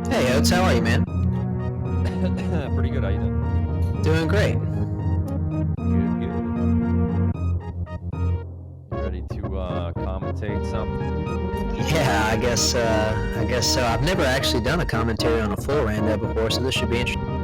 Hey, Oates, how are you, man? Pretty good. How you doing? Doing great. Good. You ready to commentate something? Yeah, I guess so. I've never actually done a commentary on a full rando before, so this should be interesting.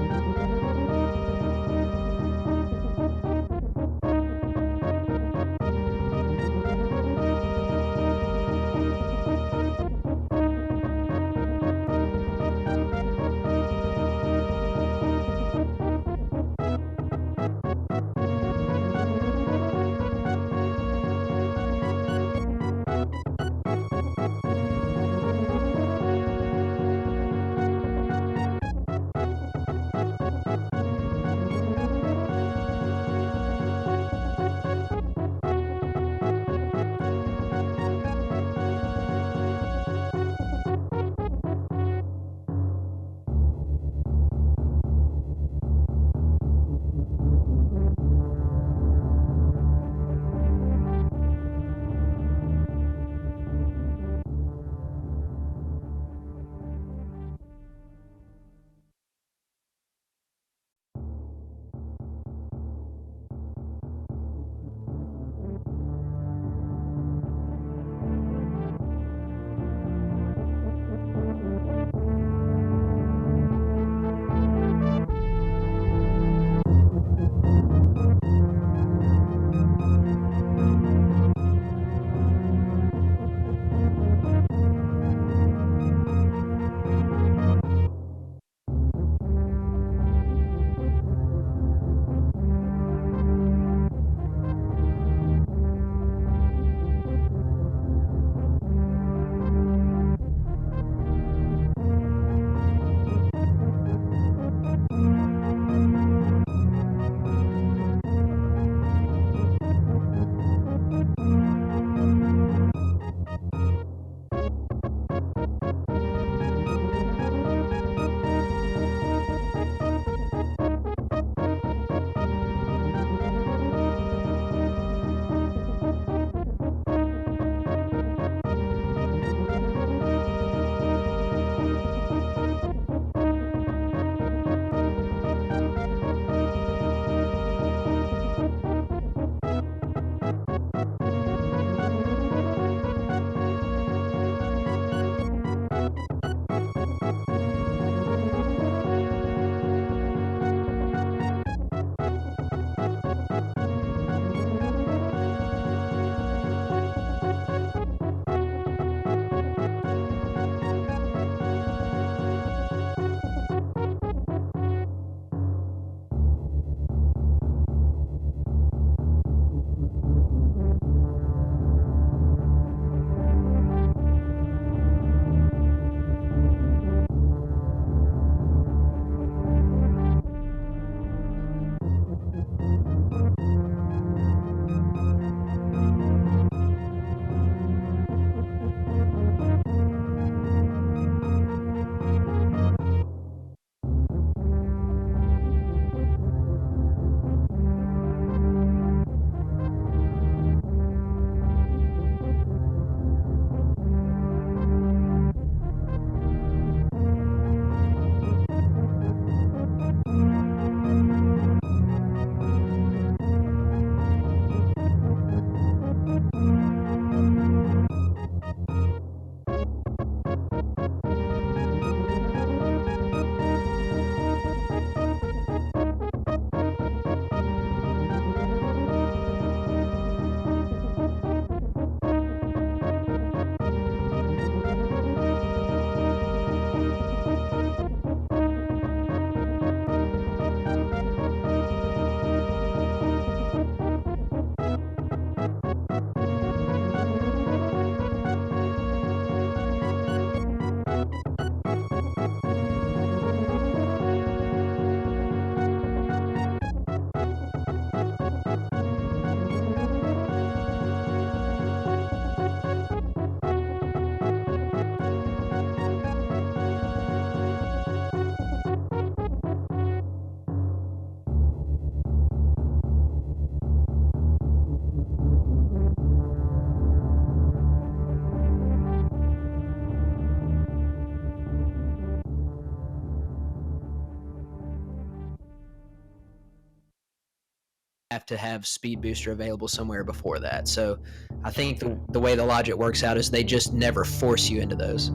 have to have speed booster available somewhere before that. So I think the way the logic works out is they just never force you into those.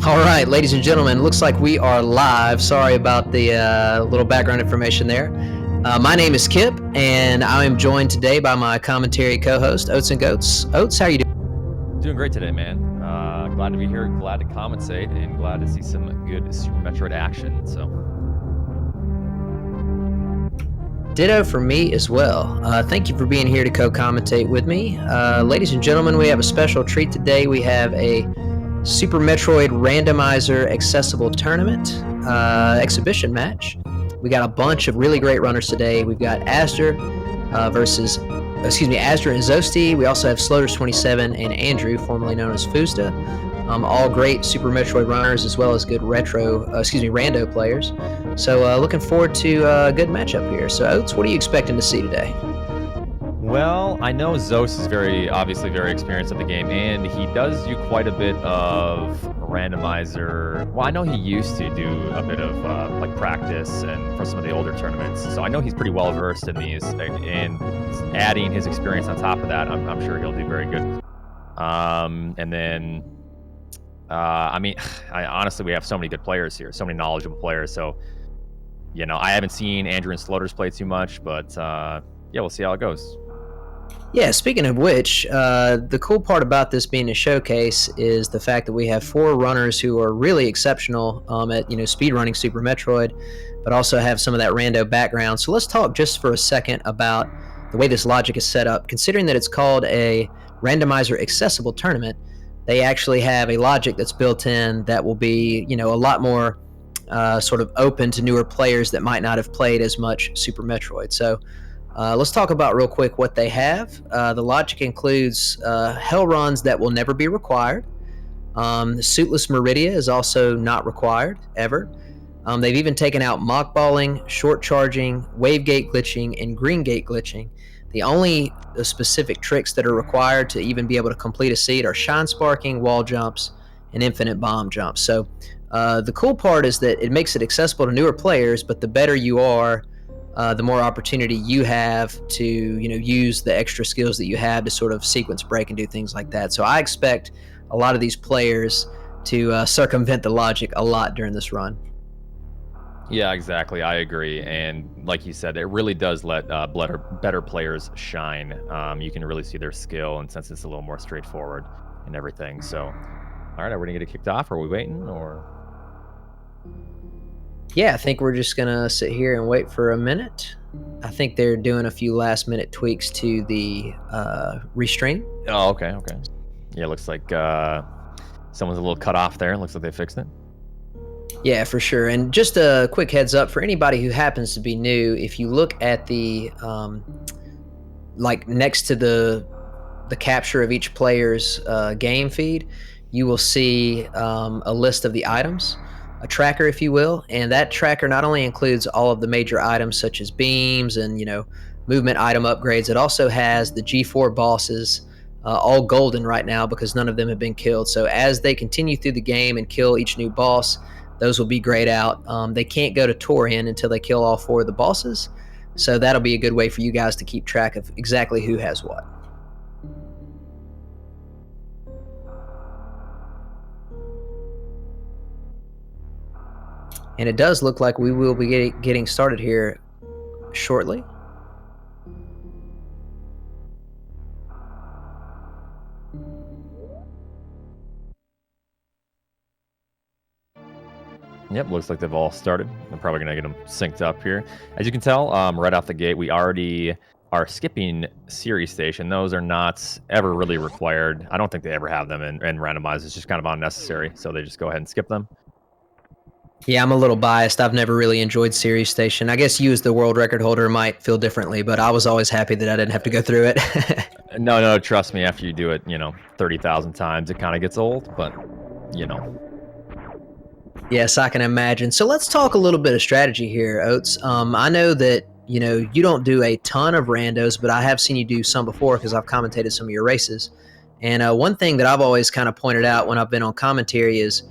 All right, ladies and gentlemen, looks like we are live. Sorry about the little background information there. My name is Kipp, and I am joined today by my commentary co-host, Oatsngoats. Oats, how are you doing? Doing great today, man. Glad to be here, glad to commentate, and glad to see some good Super Metroid action. So, ditto for me as well. Thank you for being here to co-commentate with me. Ladies and gentlemen, we have a special treat today. We have a Super Metroid Randomizer accessible tournament exhibition match. We got a bunch of really great runners today. We've got Azder Azder and Zoasty. We also have Sloaters27 and Andrew, formerly known as Foosda. All great Super Metroid runners as well as good rando players. So looking forward to a good matchup here. So Oates, what are you expecting to see today? well, I know Zos is obviously very experienced at the game, and he does do quite a bit of randomizer. Well, I know he used to do a bit of like practice and for some of the older tournaments, so I know he's pretty well versed in these. And adding his experience on top of that, I'm sure he'll do very good. And then, I mean, honestly, we have so many good players here, so many knowledgeable players. So, you know, I haven't seen Andrew and Sloaters play too much, but yeah, we'll see how it goes. Yeah, speaking of which, the cool part about this being a showcase is the fact that we have 4 runners who are really exceptional at speedrunning Super Metroid, but also have some of that rando background. So let's talk just for a second about the way this logic is set up. Considering that it's called a randomizer accessible tournament, they actually have a logic that's built in that will be a lot more sort of open to newer players that might not have played as much Super Metroid. So let's talk about real quick what they have. The logic includes hell runs that will never be required. Suitless Meridia is also not required, ever. They've even taken out mockballing, short charging, wave gate glitching, and green gate glitching. The only specific tricks that are required to even be able to complete a seed are shine sparking, wall jumps, and infinite bomb jumps. So the cool part is that it makes it accessible to newer players, but the better you are, the more opportunity you have to use the extra skills that you have to sort of sequence break and do things like that. So I expect a lot of these players to circumvent the logic a lot during this run. Yeah, exactly. I agree. And like you said, it really does let better players shine. You can really see their skill, and since it's a little more straightforward and everything. So, all right, are we going to get it kicked off? Or are we waiting? Or yeah, I think we're just going to sit here and wait for a minute. I think they're doing a few last-minute tweaks to the restream. Oh, okay. Yeah, looks like someone's a little cut off there. Looks like they fixed it. Yeah, for sure. And just a quick heads up for anybody who happens to be new, if you look at the like next to the capture of each player's game feed, you will see a list of the items, a tracker, if you will, and that tracker not only includes all of the major items such as beams and movement item upgrades, it also has the G4 bosses, all golden right now because none of them have been killed. So as they continue through the game and kill each new boss, those will be grayed out. They can't go to Torin until they kill all 4 of the bosses, so that'll be a good way for you guys to keep track of exactly who has what. And it does look like we will be getting started here shortly. Yep, looks like they've all started. I'm probably going to get them synced up here. As you can tell, right off the gate, we already are skipping series station. Those are not ever really required. I don't think they ever have them in randomized. It's just kind of unnecessary, so they just go ahead and skip them. Yeah, I'm a little biased. I've never really enjoyed series station. I guess you as the world record holder might feel differently, but I was always happy that I didn't have to go through it. No, trust me, after you do it, 30,000 times, it kind of gets old, but, Yes, I can imagine. So let's talk a little bit of strategy here, Oates. I know that, you don't do a ton of randos, but I have seen you do some before because I've commentated some of your races. And one thing that I've always kind of pointed out when I've been on commentary is,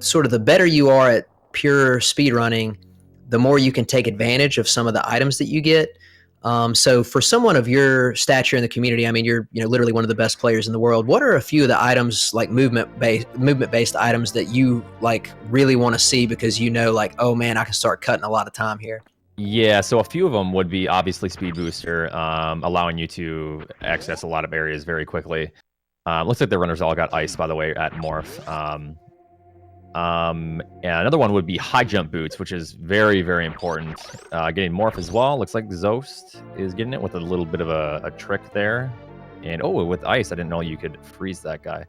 sort of the better you are at pure speed running, the more you can take advantage of some of the items that you get. So for someone of your stature in the community, I mean, you're literally one of the best players in the world. What are a few of the items, like movement based items, that you like really want to see because like, oh man, I can start cutting a lot of time here? Yeah, so a few of them would be obviously Speed Booster, allowing you to access a lot of areas very quickly. Looks like the runners all got ice, by the way, at Morph. And another one would be high jump boots, which is very, very important. Getting Morph as well. Looks like Zoast is getting it with a little bit of a trick there. And with ice, I didn't know you could freeze that guy.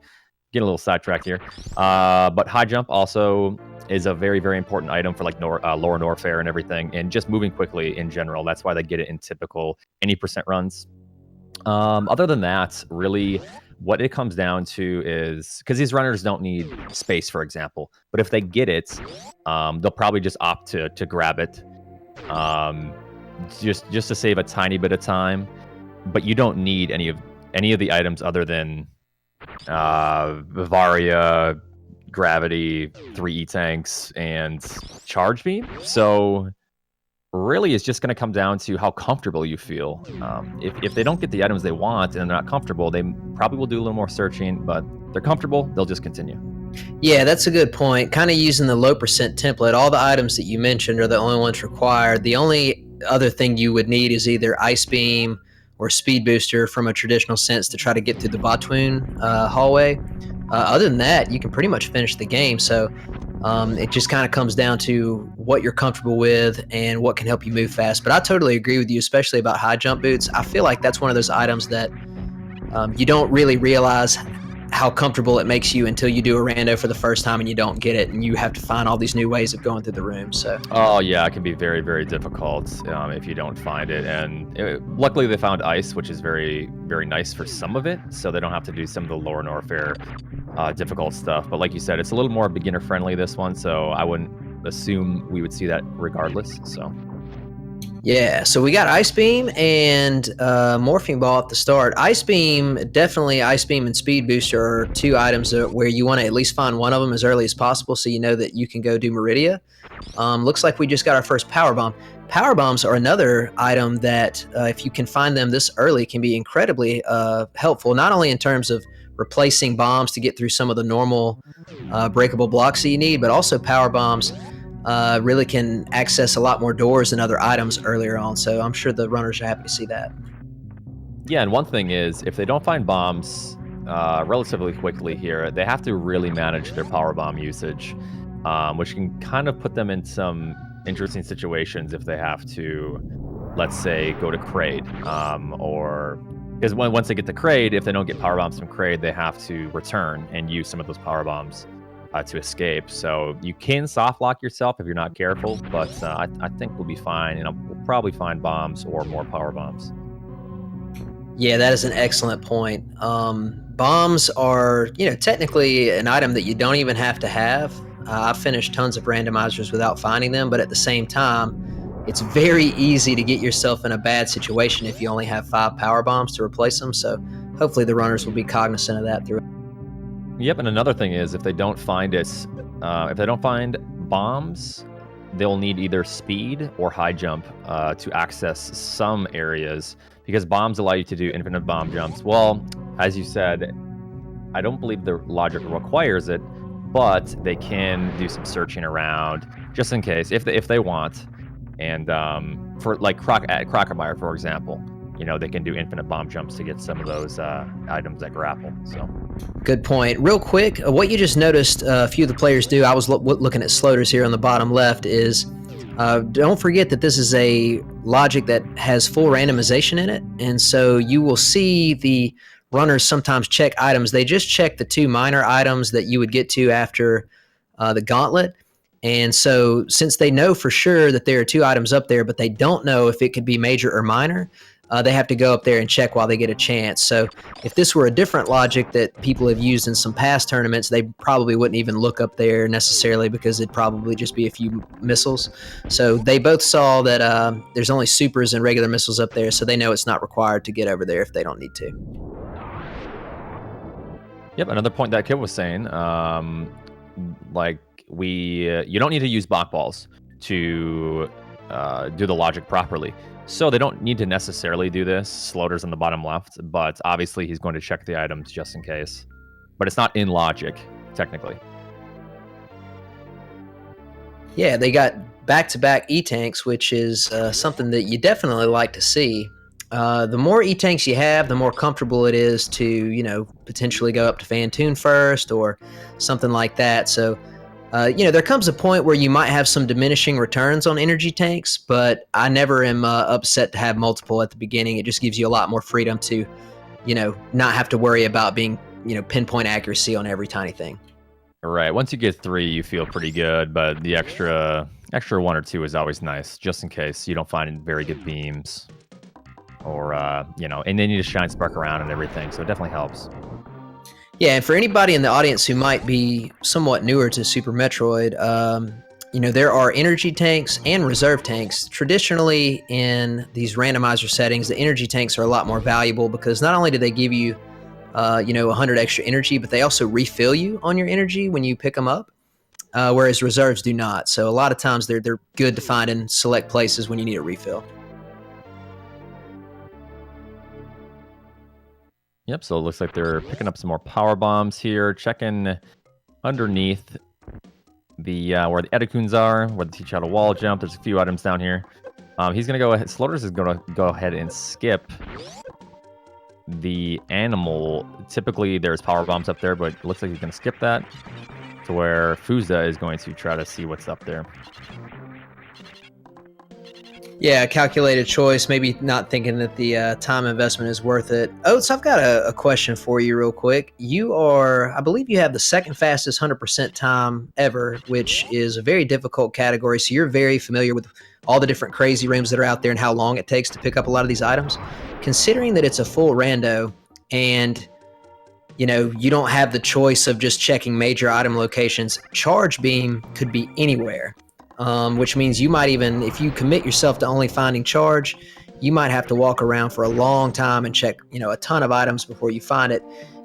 Getting a little sidetracked here. But high jump also is a very, very important item for like lower Norfair and everything, and just moving quickly in general. That's why they get it in typical any % runs. Other than that, really, what it comes down to is because these runners don't need space, for example, but if they get it, they'll probably just opt to grab it, just to save a tiny bit of time. But you don't need any of the items other than Vivaria, Gravity, 3 E-Tanks, and Charge Beam. So really, it's just going to come down to how comfortable you feel. If they don't get the items they want and they're not comfortable, they probably will do a little more searching, but they're comfortable, they'll just continue. Yeah, that's a good point. Kind of using the low percent template, all the items that you mentioned are the only ones required. The only other thing you would need is either Ice Beam or Speed Booster from a traditional sense to try to get through the Botwoon hallway. Other than that, you can pretty much finish the game. So it just kind of comes down to what you're comfortable with and what can help you move fast. But I totally agree with you, especially about high jump boots. I feel like that's one of those items that you don't really realize how comfortable it makes you until you do a rando for the first time and you don't get it, and you have to find all these new ways of going through the room. So oh yeah, it can be very, very difficult if you don't find it. And luckily they found ice, which is very, very nice for some of it, so they don't have to do some of the lower Norfair difficult stuff. But like you said, it's a little more beginner friendly, this one, so I wouldn't assume we would see that regardless. So yeah, so we got Ice Beam and Morphing Ball at the start. Ice Beam and Speed Booster are two items where you want to at least find one of them as early as possible so you know that you can go do Meridia. Looks like we just got our first Power Bomb. Power Bombs are another item that, if you can find them this early, can be incredibly helpful, not only in terms of replacing bombs to get through some of the normal breakable blocks that you need, but also Power Bombs really can access a lot more doors than other items earlier on. So I'm sure the runners are happy to see that. Yeah, and one thing is, if they don't find bombs relatively quickly here, they have to really manage their power bomb usage, which can kind of put them in some interesting situations if they have to, let's say, go to Kraid, or because once they get to Kraid, if they don't get power bombs from Kraid, they have to return and use some of those power bombs to escape. So you can soft lock yourself if you're not careful, but I think we'll be fine, and we'll probably find bombs or more power bombs. Yeah, that is an excellent point. Bombs are, technically an item that you don't even have to have. I've finished tons of randomizers without finding them, but at the same time, it's very easy to get yourself in a bad situation if you only have 5 power bombs to replace them. So hopefully the runners will be cognizant of that through. Yep, and another thing is, if they don't find bombs, they'll need either speed or high jump to access some areas, because bombs allow you to do infinite bomb jumps. Well, as you said, I don't believe the logic requires it, but they can do some searching around just in case, if they want. And for like Crocomire, for example, they can do infinite bomb jumps to get some of those items that grapple. So good point. Real quick, what you just noticed a few of the players do, I was looking at Sloaters here on the bottom left, is don't forget that this is a logic that has full randomization in it. And so you will see the runners sometimes check items. They just check the 2 minor items that you would get to after the gauntlet. And so since they know for sure that there are 2 items up there, but they don't know if it could be major or minor, they have to go up there and check while they get a chance. So if this were a different logic that people have used in some past tournaments, they probably wouldn't even look up there necessarily, because it'd probably just be a few missiles. So they both saw that there's only supers and regular missiles up there, so they know it's not required to get over there if they don't need to. Yep, another point that Kipp was saying, like you don't need to use Bach balls to do the logic properly. So they don't need to necessarily do this. Sloaters on the bottom left, but obviously he's going to check the items just in case. But it's not in logic, technically. Yeah, they got back-to-back E-tanks, which is something that you definitely like to see. The more E-tanks you have, the more comfortable it is to, potentially go up to Fantoon first or something like that. So, there comes a point where you might have some diminishing returns on energy tanks, but I never am upset to have multiple at the beginning. It just gives you a lot more freedom to, not have to worry about being, pinpoint accuracy on every tiny thing. Right. Once you get 3, you feel pretty good, but the extra 1 or 2 is always nice, just in case you don't find very good beams. Or, and then you just shine spark around and everything, so it definitely helps. Yeah, and for anybody in the audience who might be somewhat newer to Super Metroid, there are energy tanks and reserve tanks. Traditionally, in these randomizer settings, the energy tanks are a lot more valuable because not only do they give you, 100 extra energy, but they also refill you on your energy when you pick them up, whereas reserves do not. So a lot of times they're good to find in select places when you need a refill. Yep, so it looks like they're picking up some more power bombs here, checking underneath the where the Edakuns are, where they teach how to wall jump. There's a few items down here. He's going to go ahead. Sloaters is going to go ahead and skip the animal. Typically, there's power bombs up there, but it looks like he's going to skip that to where Foosda is going to try to see what's up there. Yeah, calculated choice, maybe not thinking that the time investment is worth it. Oats, I've got a question for you real quick. I believe you have the second fastest 100% time ever, which is a very difficult category, so you're very familiar with all the different crazy rooms that are out there and how long it takes to pick up a lot of these items. Considering that it's a full rando and you don't have the choice of just checking major item locations, charge beam could be anywhere. Which means you might even, if you commit yourself to only finding charge, you might have to walk around for a long time and check, a ton of items before you find it.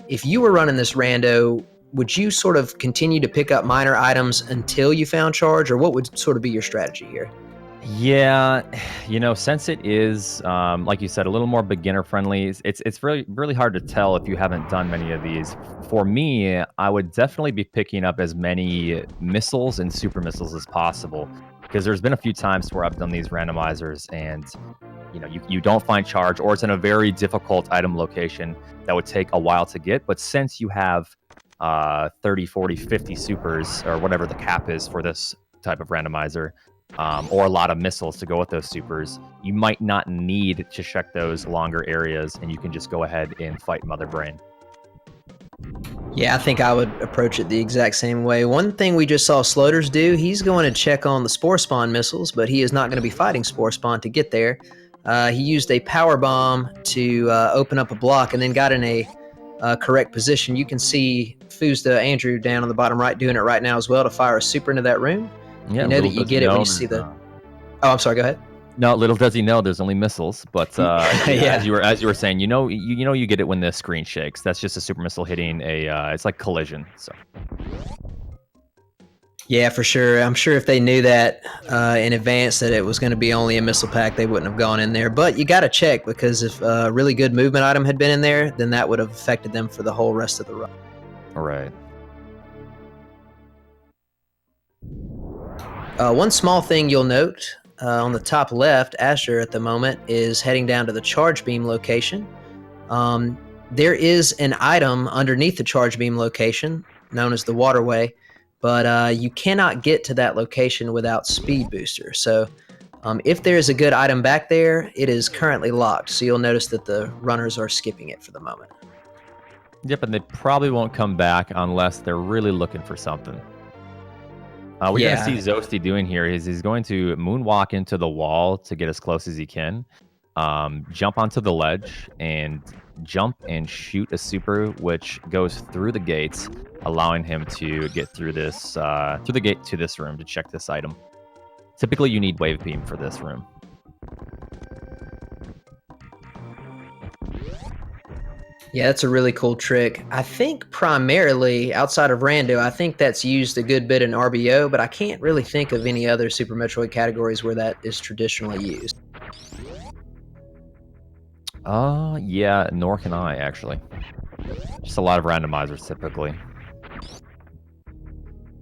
If you were running this rando, would you sort of continue to pick up minor items until you found charge, or what would sort of be your strategy here? Yeah, since it is, like you said, a little more beginner friendly, it's really, really hard to tell if you haven't done many of these. For me, I would definitely be picking up as many missiles and super missiles as possible, because there's been a few times where I've done these randomizers and, you don't find charge, or it's in a very difficult item location that would take a while to get. But since you have 30, 40, 50 supers, or whatever the cap is for this type of randomizer, or a lot of missiles to go with those supers, you might not need to check those longer areas, and you can just go ahead and fight Mother Brain. Yeah, I think I would approach it the exact same way. One thing we just saw Sloaters do, he's going to check on the Spore Spawn missiles, but he is not going to be fighting Spore Spawn to get there. He used a power bomb to open up a block and then got in a correct position. You can see Foosda Andrew down on the bottom right doing it right now as well to fire a super into that room. Yeah, you know that you get it when you see the... Oh, I'm sorry, go ahead. No, little does he know there's only missiles, but yeah. as you were saying, you get it when the screen shakes. That's just a super missile hitting it's like collision. So yeah, for sure. I'm sure if they knew that in advance that it was going to be only a missile pack, they wouldn't have gone in there. But you got to check, because if a really good movement item had been in there, then that would have affected them for the whole rest of the run. All right. One small thing you'll note, on the top left, Azder at the moment is heading down to the charge beam location. There is an item underneath the charge beam location known as the waterway, but you cannot get to that location without speed booster. So if there's a good item back there, it is currently locked. So you'll notice that the runners are skipping it for the moment. Yep, and they probably won't come back unless they're really looking for something. What you're going to see Zoasty doing here is he's going to moonwalk into the wall to get as close as he can. jump onto the ledge and jump and shoot a super, which goes through the gates, allowing him to get through this through the gate to this room to check this item. Typically, you need wave beam for this room. Yeah, that's a really cool trick. I think primarily outside of Rando, I think that's used a good bit in RBO, but I can't really think of any other Super Metroid categories where that is traditionally used. Yeah, nor can I, actually. Just a lot of randomizers, typically.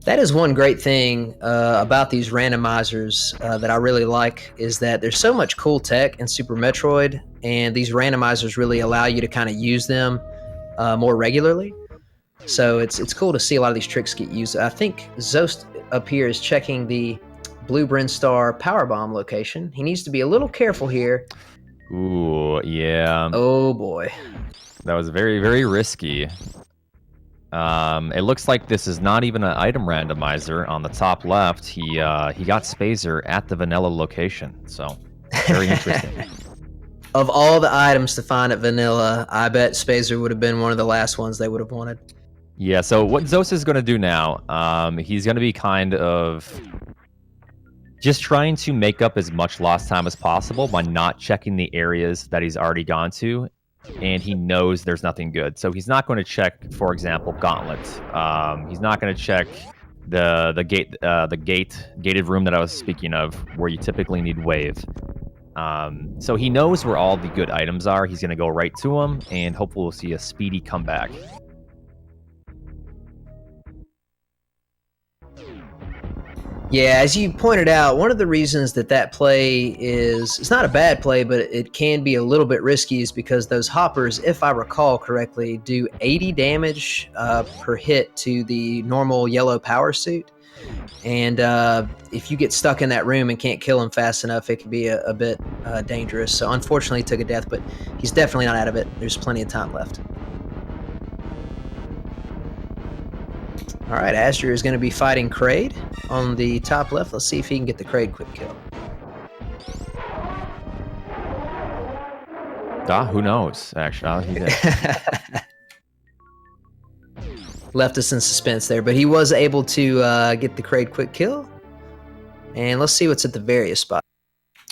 That is one great thing about these randomizers that I really like, is that there's so much cool tech in Super Metroid, and these randomizers really allow you to kind of use them more regularly. So it's cool to see a lot of these tricks get used. I think Zoast up here is checking the Blue Brinstar Power Bomb location. He needs to be a little careful here. Ooh, yeah. Oh boy. That was very, very risky. It looks like this is not even an item randomizer. On the top left, he got Spazer at the vanilla location. So, very interesting. Of all the items to find at vanilla, I bet Spazer would have been one of the last ones they would have wanted. Yeah, so what Zos is going to do now, he's going to be kind of just trying to make up as much lost time as possible by not checking the areas that he's already gone to, and he knows there's nothing good. So he's not going to check, for example, Gauntlet. He's not going to check the gated room that I was speaking of, where you typically need wave. So he knows where all the good items are. He's going to go right to them, and hopefully we'll see a speedy comeback. Yeah, as you pointed out, one of the reasons that play is, it's not a bad play, but it can be a little bit risky, is because those hoppers, if I recall correctly, do 80 damage per hit to the normal yellow power suit. And if you get stuck in that room and can't kill him fast enough, it can be a bit dangerous. So unfortunately he took a death, but he's definitely not out of it. There's plenty of time left. All right, Azder is going to be fighting Kraid on the top left. Let's see if he can get the Kraid quick kill. Who knows, actually. He did. Left us in suspense there, but he was able to get the Kraid quick kill. And let's see what's at the various spot.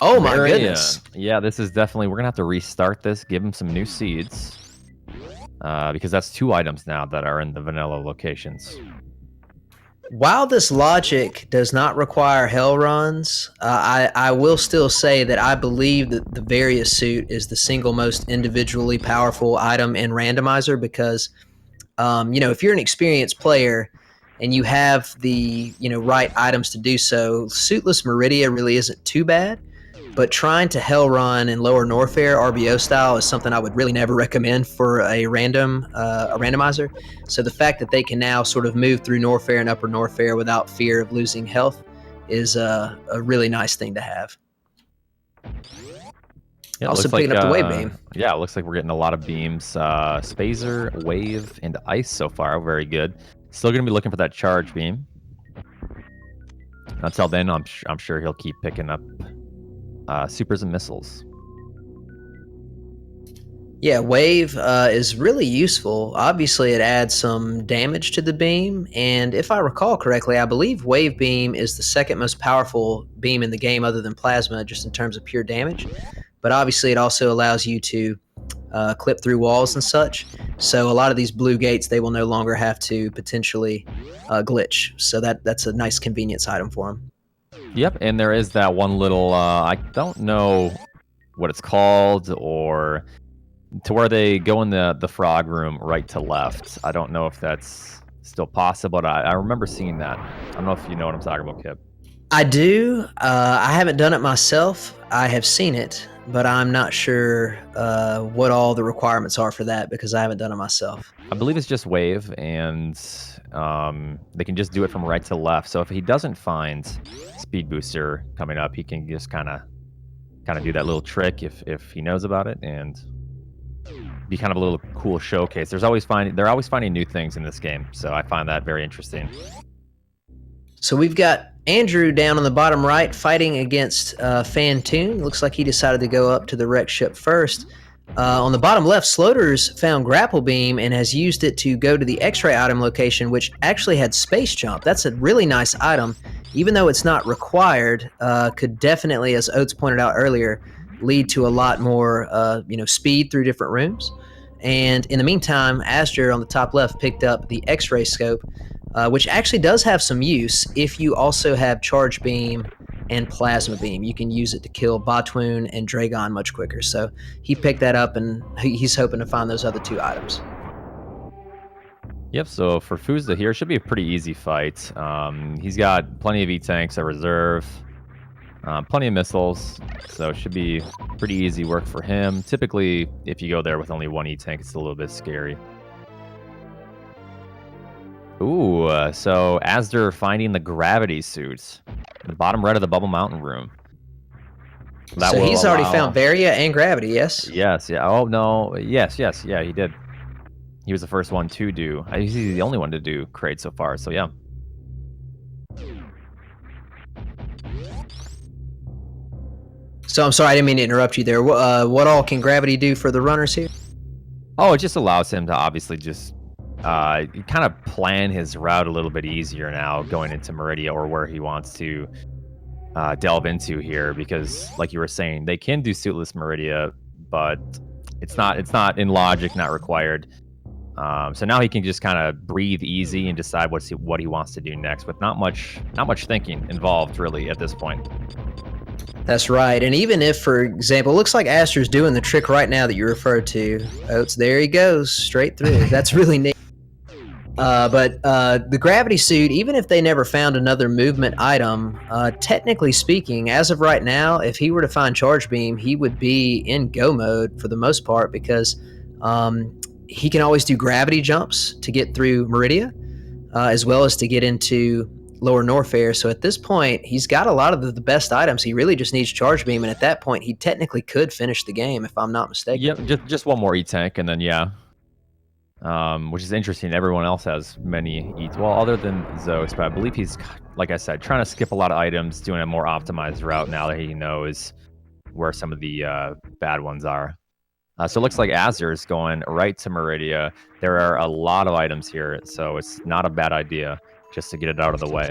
Oh my goodness. Yeah, this is definitely, we're going to have to restart this, give him some new seeds. Because that's 2 items now that are in the vanilla locations. While this logic does not require hell runs, I will still say that I believe that the various suit is the single most individually powerful item in Randomizer, because if you're an experienced player and you have the right items to do so, Suitless Meridia really isn't too bad. But trying to hell run in lower Norfair RBO style is something I would really never recommend for a randomizer. So the fact that they can now sort of move through Norfair and upper Norfair without fear of losing health is a really nice thing to have. Yeah, also picking up the wave beam. Yeah, it looks like we're getting a lot of beams. Spazer, wave, and ice so far. Very good. Still going to be looking for that charge beam. Until then, I'm sure he'll keep picking up supers and missiles. Yeah, wave is really useful. Obviously, it adds some damage to the beam, and if I recall correctly, I believe wave beam is the second most powerful beam in the game other than plasma, just in terms of pure damage. But obviously, it also allows you to clip through walls and such. So a lot of these blue gates, they will no longer have to potentially glitch. So that's a nice convenience item for them. Yep, and there is that one little, I don't know what it's called, or to where they go in the frog room right to left. I don't know if that's still possible, but I remember seeing that. I don't know if you know what I'm talking about, Kipp. I do. I haven't done it myself. I have seen it, but I'm not sure what all the requirements are for that, because I haven't done it myself. I believe it's just wave, and they can just do it from right to left. So if he doesn't find speed booster coming up, he can just kind of do that little trick if he knows about it, and be kind of a little cool showcase. They're always finding new things in this game, so I find that very interesting. So we've got Andrew down on the bottom right fighting against Fantoon. Looks like he decided to go up to the wreck ship first. On the bottom left, Sloaters found Grapple Beam and has used it to go to the X-ray item location, which actually had Space Jump. That's a really nice item, even though it's not required. Could definitely, as Oates pointed out earlier, lead to a lot more, speed through different rooms. And in the meantime, Azder on the top left picked up the X-ray scope, which actually does have some use if you also have Charge Beam and Plasma Beam. You can use it to kill Botwoon and Dragon much quicker. So he picked that up, and he's hoping to find those other two items. Yep, so for Foosda here, it should be a pretty easy fight. He's got plenty of E-Tanks at reserve, plenty of missiles, so it should be pretty easy work for him. Typically, if you go there with only one E-Tank, it's a little bit scary. Ooh, so Azder finding the gravity suits. The bottom right of the Bubble Mountain room. So he's already found Varia and gravity, yes? Yes, yeah. Oh, no. Yes, yeah, he did. He was the first one to do. He's the only one to do crate so far, so yeah. So I'm sorry, I didn't mean to interrupt you there. What all can gravity do for the runners here? Oh, it just allows him to obviously just kind of plan his route a little bit easier now going into Meridia or where he wants to delve into here, because like you were saying, they can do suitless Meridia, but it's not in logic, not required. So now he can just kind of breathe easy and decide what he wants to do next, with not much thinking involved really at this point. That's right. And even if, for example, it looks like Azder's doing the trick right now that you referred to. Oates, there he goes, straight through. That's really neat. But the gravity suit, even if they never found another movement item, technically speaking, as of right now, if he were to find Charge Beam, he would be in go mode for the most part, because he can always do gravity jumps to get through Meridia, as well as to get into Lower Norfair. So at this point, he's got a lot of the best items. He really just needs Charge Beam, and at that point, he technically could finish the game, if I'm not mistaken. Yep, just one more E-Tank, and then yeah. Which is interesting. Everyone else has many eats. Well, other than Zoas, but I believe he's, like I said, trying to skip a lot of items, doing a more optimized route now that he knows where some of the bad ones are. So it looks like Azder is going right to Meridia. There are a lot of items here, so it's not a bad idea just to get it out of the way.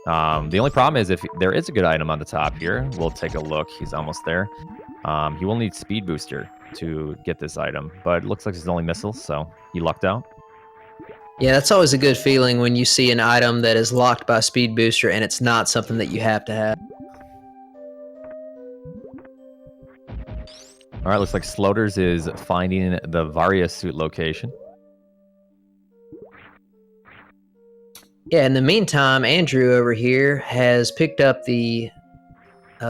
The only problem is if there is a good item on the top here, we'll take a look. He's almost there. He will need Speed Booster to get this item, but it looks like it's only missiles, so he lucked out. Yeah, that's always a good feeling when you see an item that is locked by Speed Booster and it's not something that you have to have. All right, looks like Sloaters is finding the Varia suit location. Yeah, in the meantime, Andrew over here has picked up the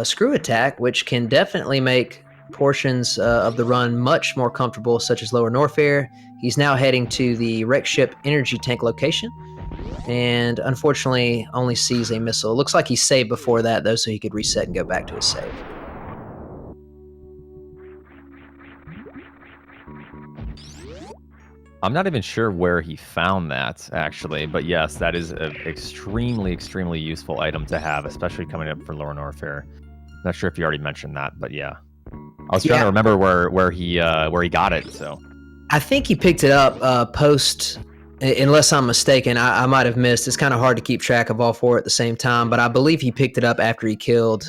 screw attack, which can definitely make portions of the run much more comfortable, such as Lower Norfair. He's now heading to the wreck ship energy tank location, and unfortunately only sees a missile. It looks like he saved before that, though, so he could reset and go back to his save. I'm not even sure where he found that, actually, but yes, that is an extremely, extremely useful item to have, especially coming up for Lower Norfair. Not sure if you already mentioned that, but yeah. I was trying to remember where he got it, so. I think he picked it up post, unless I'm mistaken. I might have missed. It's kind of hard to keep track of all four at the same time, but I believe he picked it up after he killed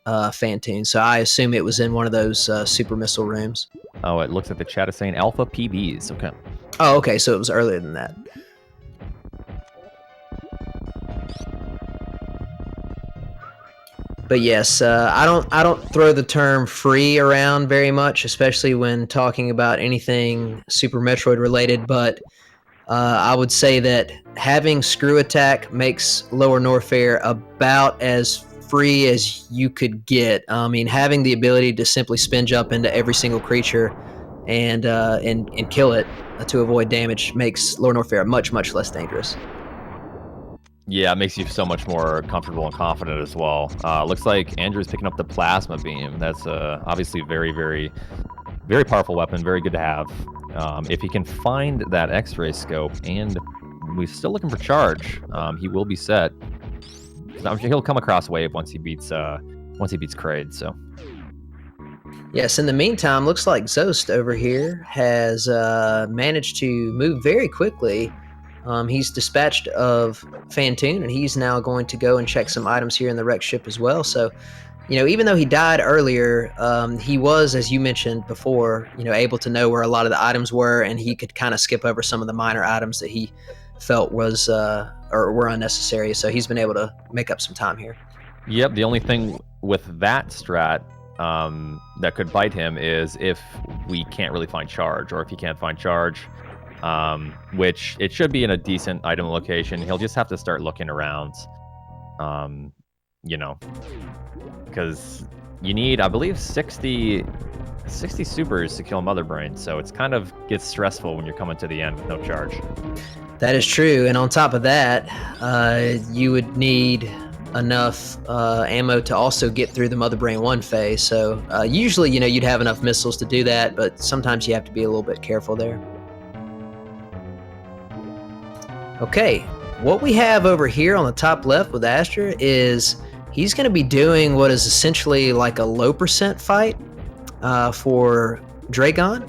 Fantoon, so I assume it was in one of those super missile rooms. Oh, it looks like the chat is saying Alpha PBs. Okay. Oh, okay, so it was earlier than that. But yes, I don't throw the term free around very much, especially when talking about anything Super Metroid related, but I would say that having Screw Attack makes Lower Norfair about as free as you could get. I mean, having the ability to simply spin jump into every single creature and kill it to avoid damage makes Lower Norfair much less dangerous. Yeah, it makes you so much more comfortable and confident as well. Looks like Andrew's picking up the Plasma Beam. That's obviously very, very, very powerful weapon. Very good to have. If he can find that X-ray scope, and we're still looking for Charge, he will be set. because I'm sure he'll come across wave once he beats Kraid. So Yes, in the meantime, looks like Zoast over here has managed to move very quickly. He's dispatched of Fantoon, and he's now going to go and check some items here in the wreck ship as well. So, even though he died earlier, he was, as you mentioned before, able to know where a lot of the items were, and he could kind of skip over some of the minor items that he felt was or were unnecessary. So he's been able to make up some time here. Yep. The only thing with that strat that could bite him is if we can't really find charge, or if he can't find charge, which it should be in a decent item location. He'll just have to start looking around, because you need, I believe, 60 supers to kill Mother Brain. So it's kind of gets stressful when you're coming to the end with no charge. That is true. And on top of that, you would need enough ammo to also get through the Mother Brain 1 phase. So usually, you'd have enough missiles to do that, but sometimes you have to be a little bit careful there. Okay, what we have over here on the top left with Azder is he's going to be doing what is essentially like a low percent fight for Dragon.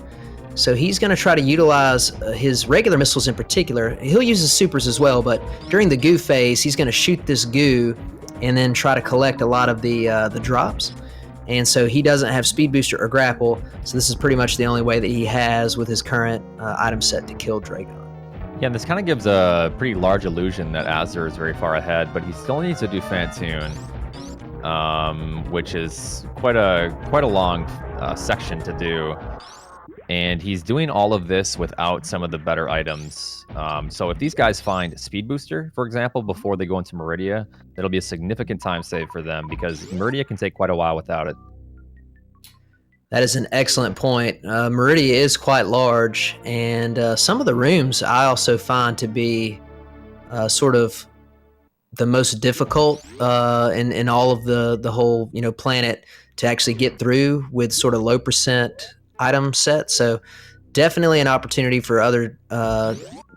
So he's going to try to utilize his regular missiles in particular. He'll use his supers as well, but during the goo phase, he's going to shoot this goo and then try to collect a lot of the drops. And so he doesn't have speed booster or grapple, so this is pretty much the only way that he has with his current item set to kill Dragon. Yeah, and this kind of gives a pretty large illusion that Azder is very far ahead, but he still needs to do Fantoon, which is quite a long section to do. And he's doing all of this without some of the better items. So if these guys find Speed Booster, for example, before they go into Meridia, it'll be a significant time save for them, because Meridia can take quite a while without it. That is an excellent point. Meridia is quite large, and some of the rooms I also find to be sort of the most difficult in all of the whole planet to actually get through with sort of low percent item set. So definitely an opportunity for other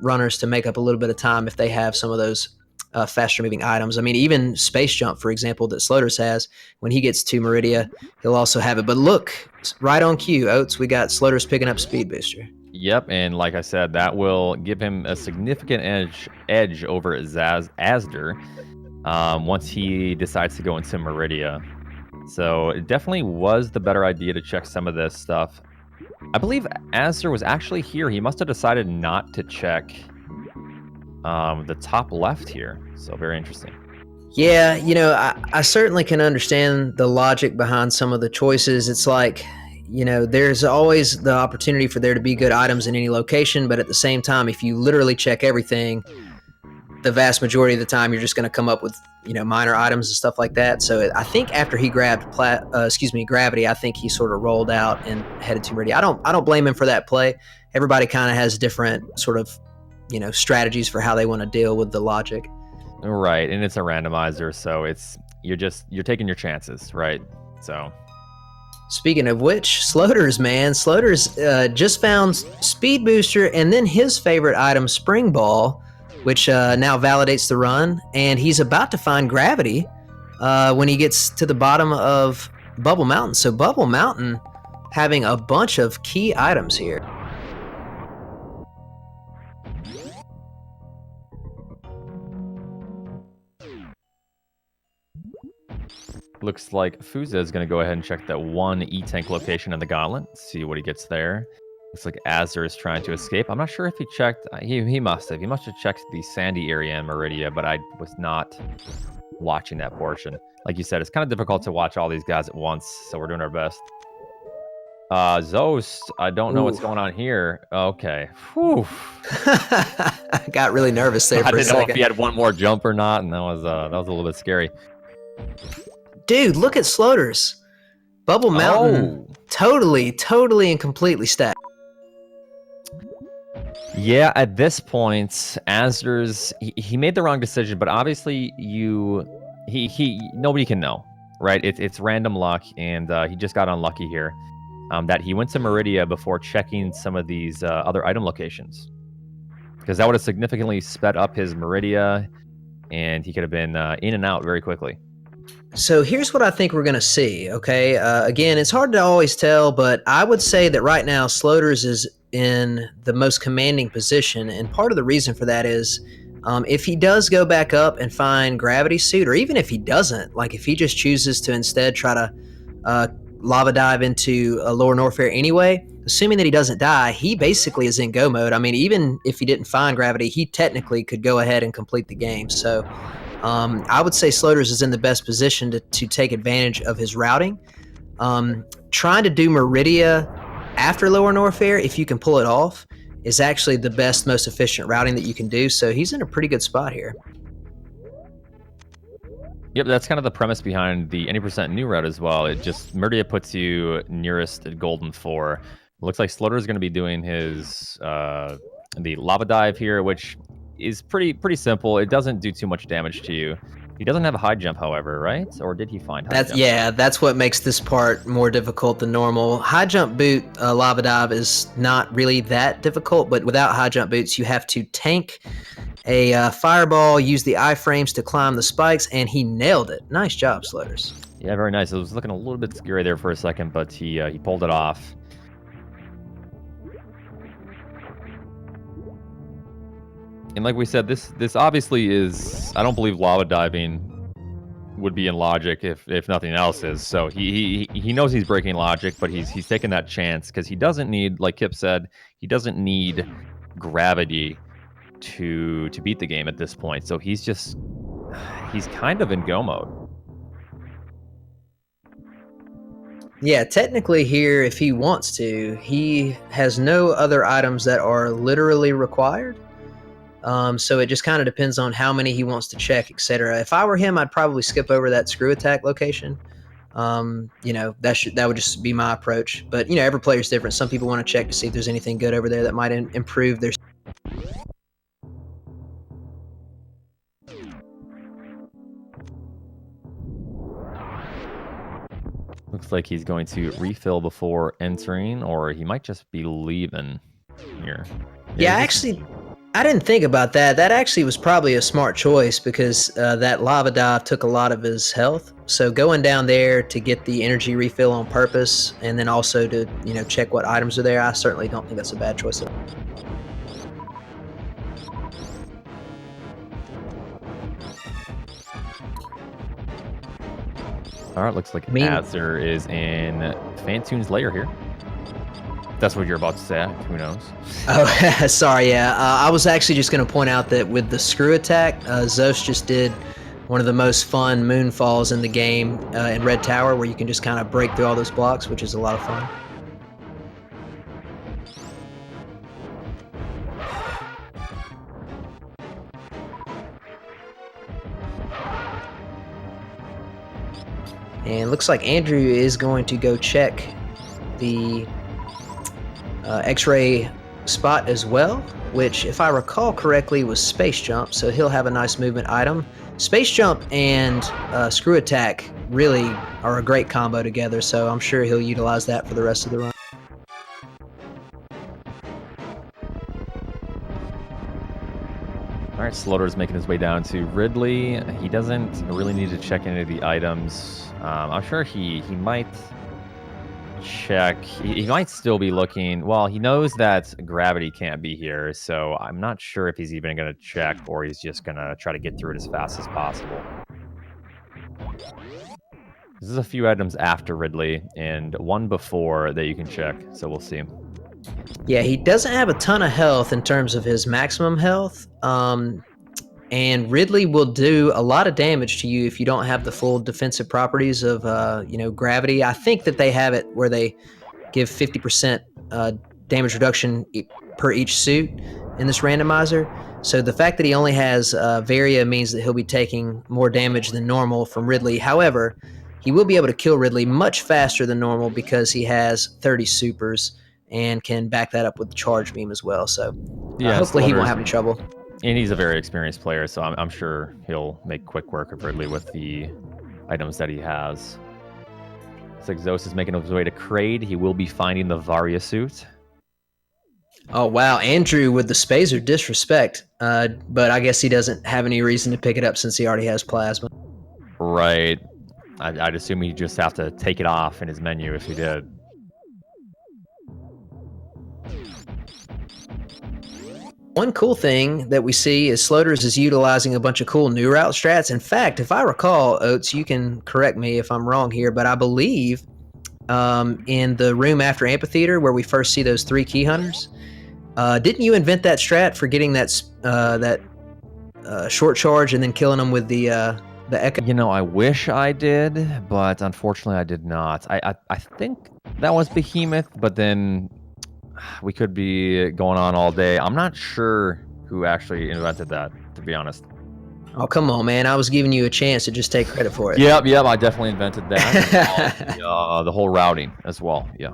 runners to make up a little bit of time if they have some of those faster moving items. I mean, even Space Jump, for example, that Sloaters has, when he gets to Meridia, he'll also have it. But look, right on cue, Oats, we got Sloaters picking up Speed Booster. Yep, and like I said, that will give him a significant edge over Azder once he decides to go into Meridia. So it definitely was the better idea to check some of this stuff. I believe Azder was actually here. He must have decided not to check the top left here. So very interesting. Yeah, I certainly can understand the logic behind some of the choices. It's like, there's always the opportunity for there to be good items in any location, but at the same time, if you literally check everything, the vast majority of the time, you're just going to come up with, minor items and stuff like that. So I think after he grabbed Gravity, I think he sort of rolled out and headed to Meridia. I don't blame him for that play. Everybody kind of has different sort of, strategies for how they want to deal with the logic. Right, and it's a randomizer, so you're taking your chances, right? So, speaking of which, Sloaters just found Speed Booster and then his favorite item, Spring Ball, which now validates the run, and he's about to find Gravity when he gets to the bottom of Bubble Mountain. So Bubble Mountain having a bunch of key items here. Looks like Foosda is going to go ahead and check that one E-Tank location in the Gauntlet, see what he gets there. Looks like Azder is trying to escape. I'm not sure if he checked. He must have. He must have checked the sandy area in Meridia, but I was not watching that portion. Like you said, it's kind of difficult to watch all these guys at once, so we're doing our best. Zoast, I don't know what's going on here. Okay. Whew. I got really nervous there for a second. I didn't know if he had one more jump or not, and that was a little bit scary. Dude, look at Sloaters. Bubble Mountain, totally and completely stacked. Yeah, at this point, Azder's he made the wrong decision, but obviously nobody can know, right? It's random luck, and he just got unlucky here. That he went to Meridia before checking some of these other item locations, because that would have significantly sped up his Meridia and he could have been in and out very quickly. So here's what I think we're going to see, okay? Again, it's hard to always tell, but I would say that right now Sloaters is in the most commanding position, and part of the reason for that is if he does go back up and find Gravity Suit, or even if he doesn't, like if he just chooses to instead try to lava dive into Lower Norfair anyway, assuming that he doesn't die, he basically is in go mode. I mean, even if he didn't find Gravity, he technically could go ahead and complete the game. So I would say Sloaters is in the best position to take advantage of his routing. Trying to do Meridia after Lower Norfair, if you can pull it off, is actually the best, most efficient routing that you can do. So he's in a pretty good spot here. Yep, that's kind of the premise behind the any percent new route as well. It just Meridia puts you nearest Golden 4. Looks like Sloater is going to be doing his the lava dive here, which is pretty simple. It doesn't do too much damage to you. He doesn't have a high jump, however, right? Or did he find high jump? Yeah, that's what makes this part more difficult than normal. High jump boot lava dive is not really that difficult, but without high jump boots, you have to tank a fireball, use the iframes to climb the spikes, and he nailed it. Nice job, Sloaters. Yeah, very nice. It was looking a little bit scary there for a second, but he pulled it off. And like we said, this obviously is, I don't believe lava diving would be in logic if nothing else is. So he knows he's breaking logic, but he's taking that chance because he doesn't need, like Kipp said, he doesn't need gravity to beat the game at this point. So he's kind of in go mode. Yeah, technically here, if he wants to, he has no other items that are literally required. So it just kind of depends on how many he wants to check, etc. If I were him, I'd probably skip over that screw attack location. That would just be my approach. But every player's different. Some people want to check to see if there's anything good over there that might improve their. Looks like he's going to refill before entering, or he might just be leaving here. Yeah, actually, I didn't think about that. That actually was probably a smart choice because that lava dive took a lot of his health. So going down there to get the energy refill on purpose, and then also to check what items are there, I certainly don't think that's a bad choice at all. All right, looks like Azder is in Fantoon's lair here. That's what you're about to say. Who knows? Oh, sorry. Yeah, I was actually just going to point out that with the screw attack, Zoast just did one of the most fun moonfalls in the game in Red Tower, where you can just kind of break through all those blocks, which is a lot of fun. And looks like Andrew is going to go check the X-ray spot as well, which, if I recall correctly, was Space Jump, so he'll have a nice movement item. Space Jump and Screw Attack really are a great combo together, so I'm sure he'll utilize that for the rest of the run. All right, Sloater's making his way down to Ridley. He doesn't really need to check any of the items. I'm sure he might check. He might still be looking. Well, he knows that gravity can't be here, so I'm not sure if he's even going to check or he's just going to try to get through it as fast as possible. There's a few items after Ridley and one before that you can check, so we'll see. Yeah, he doesn't have a ton of health in terms of his maximum health. And Ridley will do a lot of damage to you if you don't have the full defensive properties of, gravity. I think that they have it where they give 50% damage reduction per each suit in this randomizer. So the fact that he only has Varia means that he'll be taking more damage than normal from Ridley. However, he will be able to kill Ridley much faster than normal because he has 30 supers and can back that up with the charge beam as well. So hopefully he won't have any trouble. And he's a very experienced player, so I'm sure he'll make quick work of Ridley with the items that he has. Looks like Zoast is making his way to Kraid. He will be finding the Varia suit. Oh wow, Andrew with the Spazer disrespect. But I guess he doesn't have any reason to pick it up since he already has plasma. Right. I'd assume he'd just have to take it off in his menu if he did. One cool thing that we see is Sloaters is utilizing a bunch of cool new route strats. In fact, if I recall, Oates, you can correct me if I'm wrong here, but I believe in the room after Amphitheater where we first see those 3 key hunters, didn't you invent that strat for getting that short charge and then killing them with the echo? You know, I wish I did, but unfortunately I did not. I think that was Behemoth, but then we could be going on all day. I'm not sure who actually invented that, to be honest. Oh, come on, man. I was giving you a chance to just take credit for it. Yep, I definitely invented that. The whole routing as well, yeah.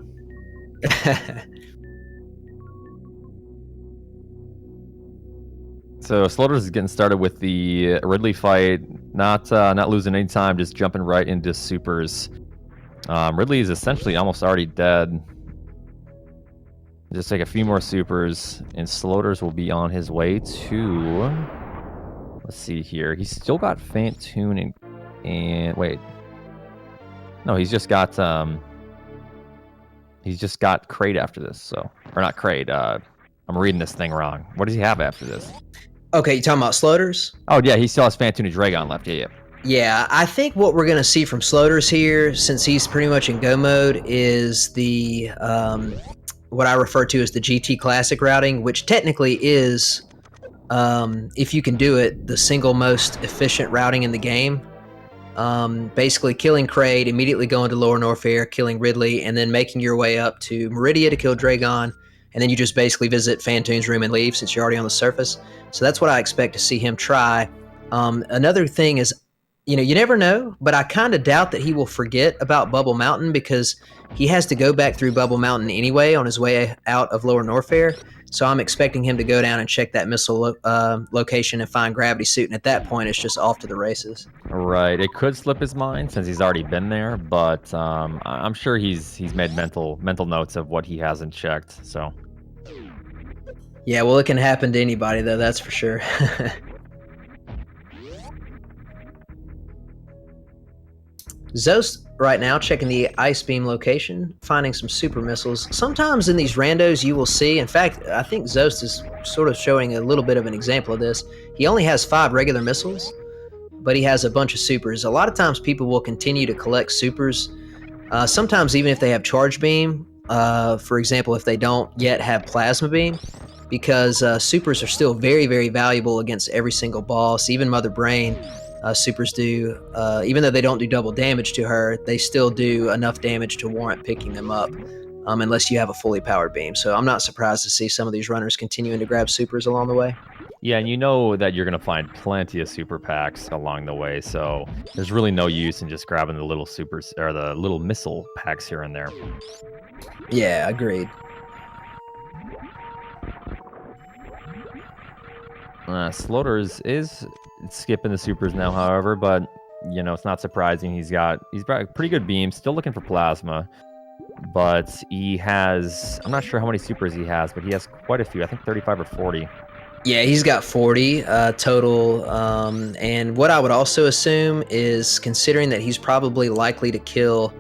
So Sloaters is getting started with the Ridley fight, not losing any time, just jumping right into supers. Ridley is essentially almost already dead. Just take a few more supers, and Sloaters will be on his way to... Let's see here. He's still got Faint Tune and wait. No, he's just got Kraid after this. So, or not Kraid. I'm reading this thing wrong. What does he have after this? Okay, you talking about Sloaters? Oh yeah, he still has Faint Tune and Dragon left. Yeah. Yeah, I think what we're going to see from Sloaters here, since he's pretty much in go mode, is the what I refer to as the GT Classic routing, which technically is, if you can do it, the single most efficient routing in the game. Basically killing Kraid, immediately going to Lower Norfair, killing Ridley, and then making your way up to Meridia to kill Dragon, and then you just basically visit Fantoon's room and leave since you're already on the surface. So that's what I expect to see him try. Another thing is, you never know, but I kind of doubt that he will forget about Bubble Mountain because he has to go back through Bubble Mountain anyway on his way out of Lower Norfair. So I'm expecting him to go down and check that missile location and find Gravity Suit, and at that point, it's just off to the races. Right. It could slip his mind since he's already been there, but I'm sure he's made mental notes of what he hasn't checked. So. Yeah, well, it can happen to anybody, though. That's for sure. Zoast right now checking the Ice Beam location, finding some super missiles. Sometimes in these randos you will see, in fact, I think Zoast is sort of showing a little bit of an example of this. He only has 5 regular missiles, but he has a bunch of supers. A lot of times people will continue to collect supers, sometimes even if they have Charge Beam, for example, if they don't yet have Plasma Beam, because supers are still very, very valuable against every single boss, even Mother Brain. Supers do, even though they don't do double damage to her, they still do enough damage to warrant picking them up, unless you have a fully powered beam. So I'm not surprised to see some of these runners continuing to grab supers along the way. Yeah, and you know that you're going to find plenty of super packs along the way, so there's really no use in just grabbing the little supers or the little missile packs here and there. Yeah, agreed. Sloaters is skipping the supers now, however, but it's not surprising. He's got pretty good beams, still looking for plasma, but he has, I'm not sure how many supers he has, but he has quite a few. I think 35 or 40. Yeah, he's got 40 total, and what I would also assume is, considering that he's probably likely to kill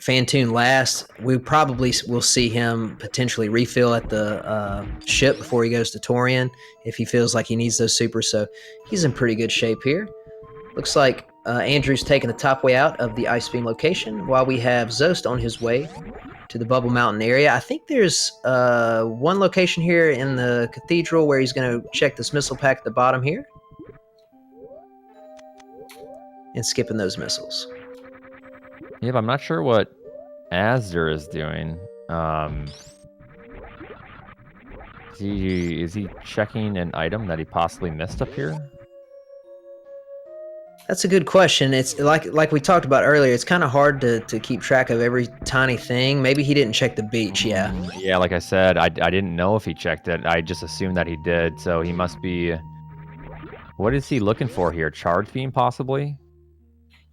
Fantoon last, we probably will see him potentially refill at the ship before he goes to Torian if he feels like he needs those supers. So he's in pretty good shape here. Looks like Andrew's taking the top way out of the Ice Beam location while we have Zoast on his way to the Bubble Mountain area. I think there's one location here in the Cathedral where he's going to check this missile pack at the bottom here. And skipping those missiles. Yeah, but I'm not sure what Azder is doing. Is he checking an item that he possibly missed up here? That's a good question. It's like we talked about earlier, it's kind of hard to keep track of every tiny thing. Maybe he didn't check the beach, yeah. Yeah, like I said, I didn't know if he checked it. I just assumed that he did, so he must be... What is he looking for here? Charge Beam, possibly?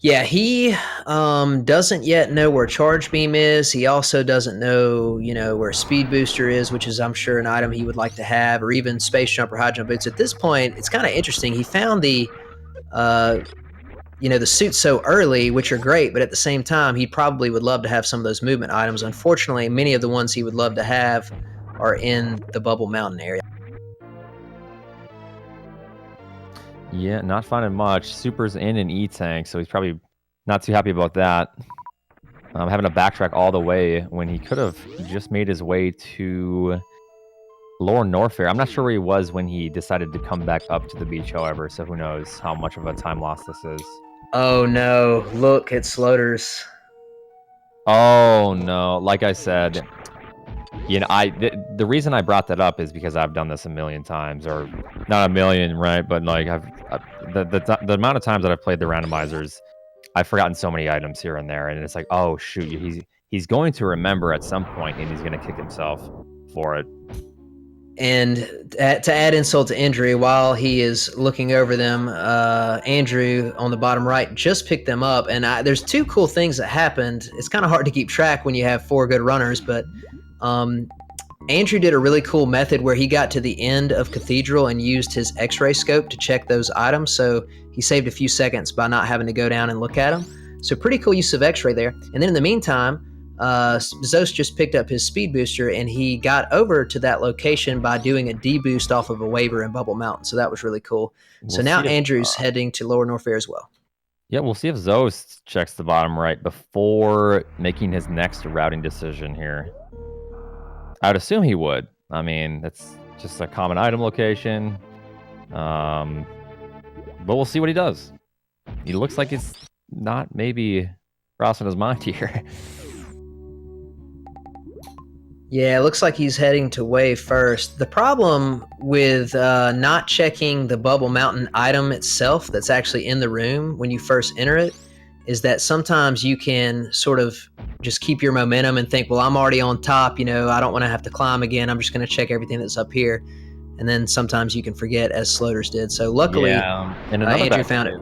Yeah, he doesn't yet know where Charge Beam is. He also doesn't know, where Speed Booster is, which is, I'm sure, an item he would like to have, or even Space Jump or High Jump Boots. At this point, it's kind of interesting. He found uh, the suits so early, which are great, but at the same time, he probably would love to have some of those movement items. Unfortunately, many of the ones he would love to have are in the Bubble Mountain area. Yeah, not finding much. Super's in an E-Tank, so he's probably not too happy about that. Having to backtrack all the way when he could have just made his way to Lower Norfair. I'm not sure where he was when he decided to come back up to the beach, however, so who knows how much of a time loss this is. Oh no, look at Sloaters. Oh, no. Like I said, the reason I brought that up is because I've done this a million times, or not a million, right? But like the amount of times that I've played the randomizers, I've forgotten so many items here and there, and it's like, oh shoot, he's going to remember at some point, and he's going to kick himself for it. And to add insult to injury, while he is looking over them, Andrew on the bottom right just picked them up. And there's two cool things that happened. It's kind of hard to keep track when you have four good runners, but Andrew did a really cool method where he got to the end of Cathedral and used his X-ray scope to check those items. So he saved a few seconds by not having to go down and look at them. So pretty cool use of X-ray there. And then in the meantime, Zoast just picked up his speed booster and he got over to that location by doing a D-boost off of a waiver in Bubble Mountain. So that was really cool. So now Andrew's heading to Lower Norfair as well. Yeah, we'll see if Zoast checks the bottom right before making his next routing decision here. I would assume he would. I mean, it's just a common item location. But we'll see what he does. He looks like he's not maybe crossing his mind here. Yeah, it looks like he's heading to Wave first. The problem with not checking the Bubble Mountain item itself that's actually in the room when you first enter it is that sometimes you can sort of just keep your momentum and think, well, I'm already on top, I don't want to have to climb again. I'm just going to check everything that's up here. And then sometimes you can forget, as Sloaters did. So luckily, and Andrew found it.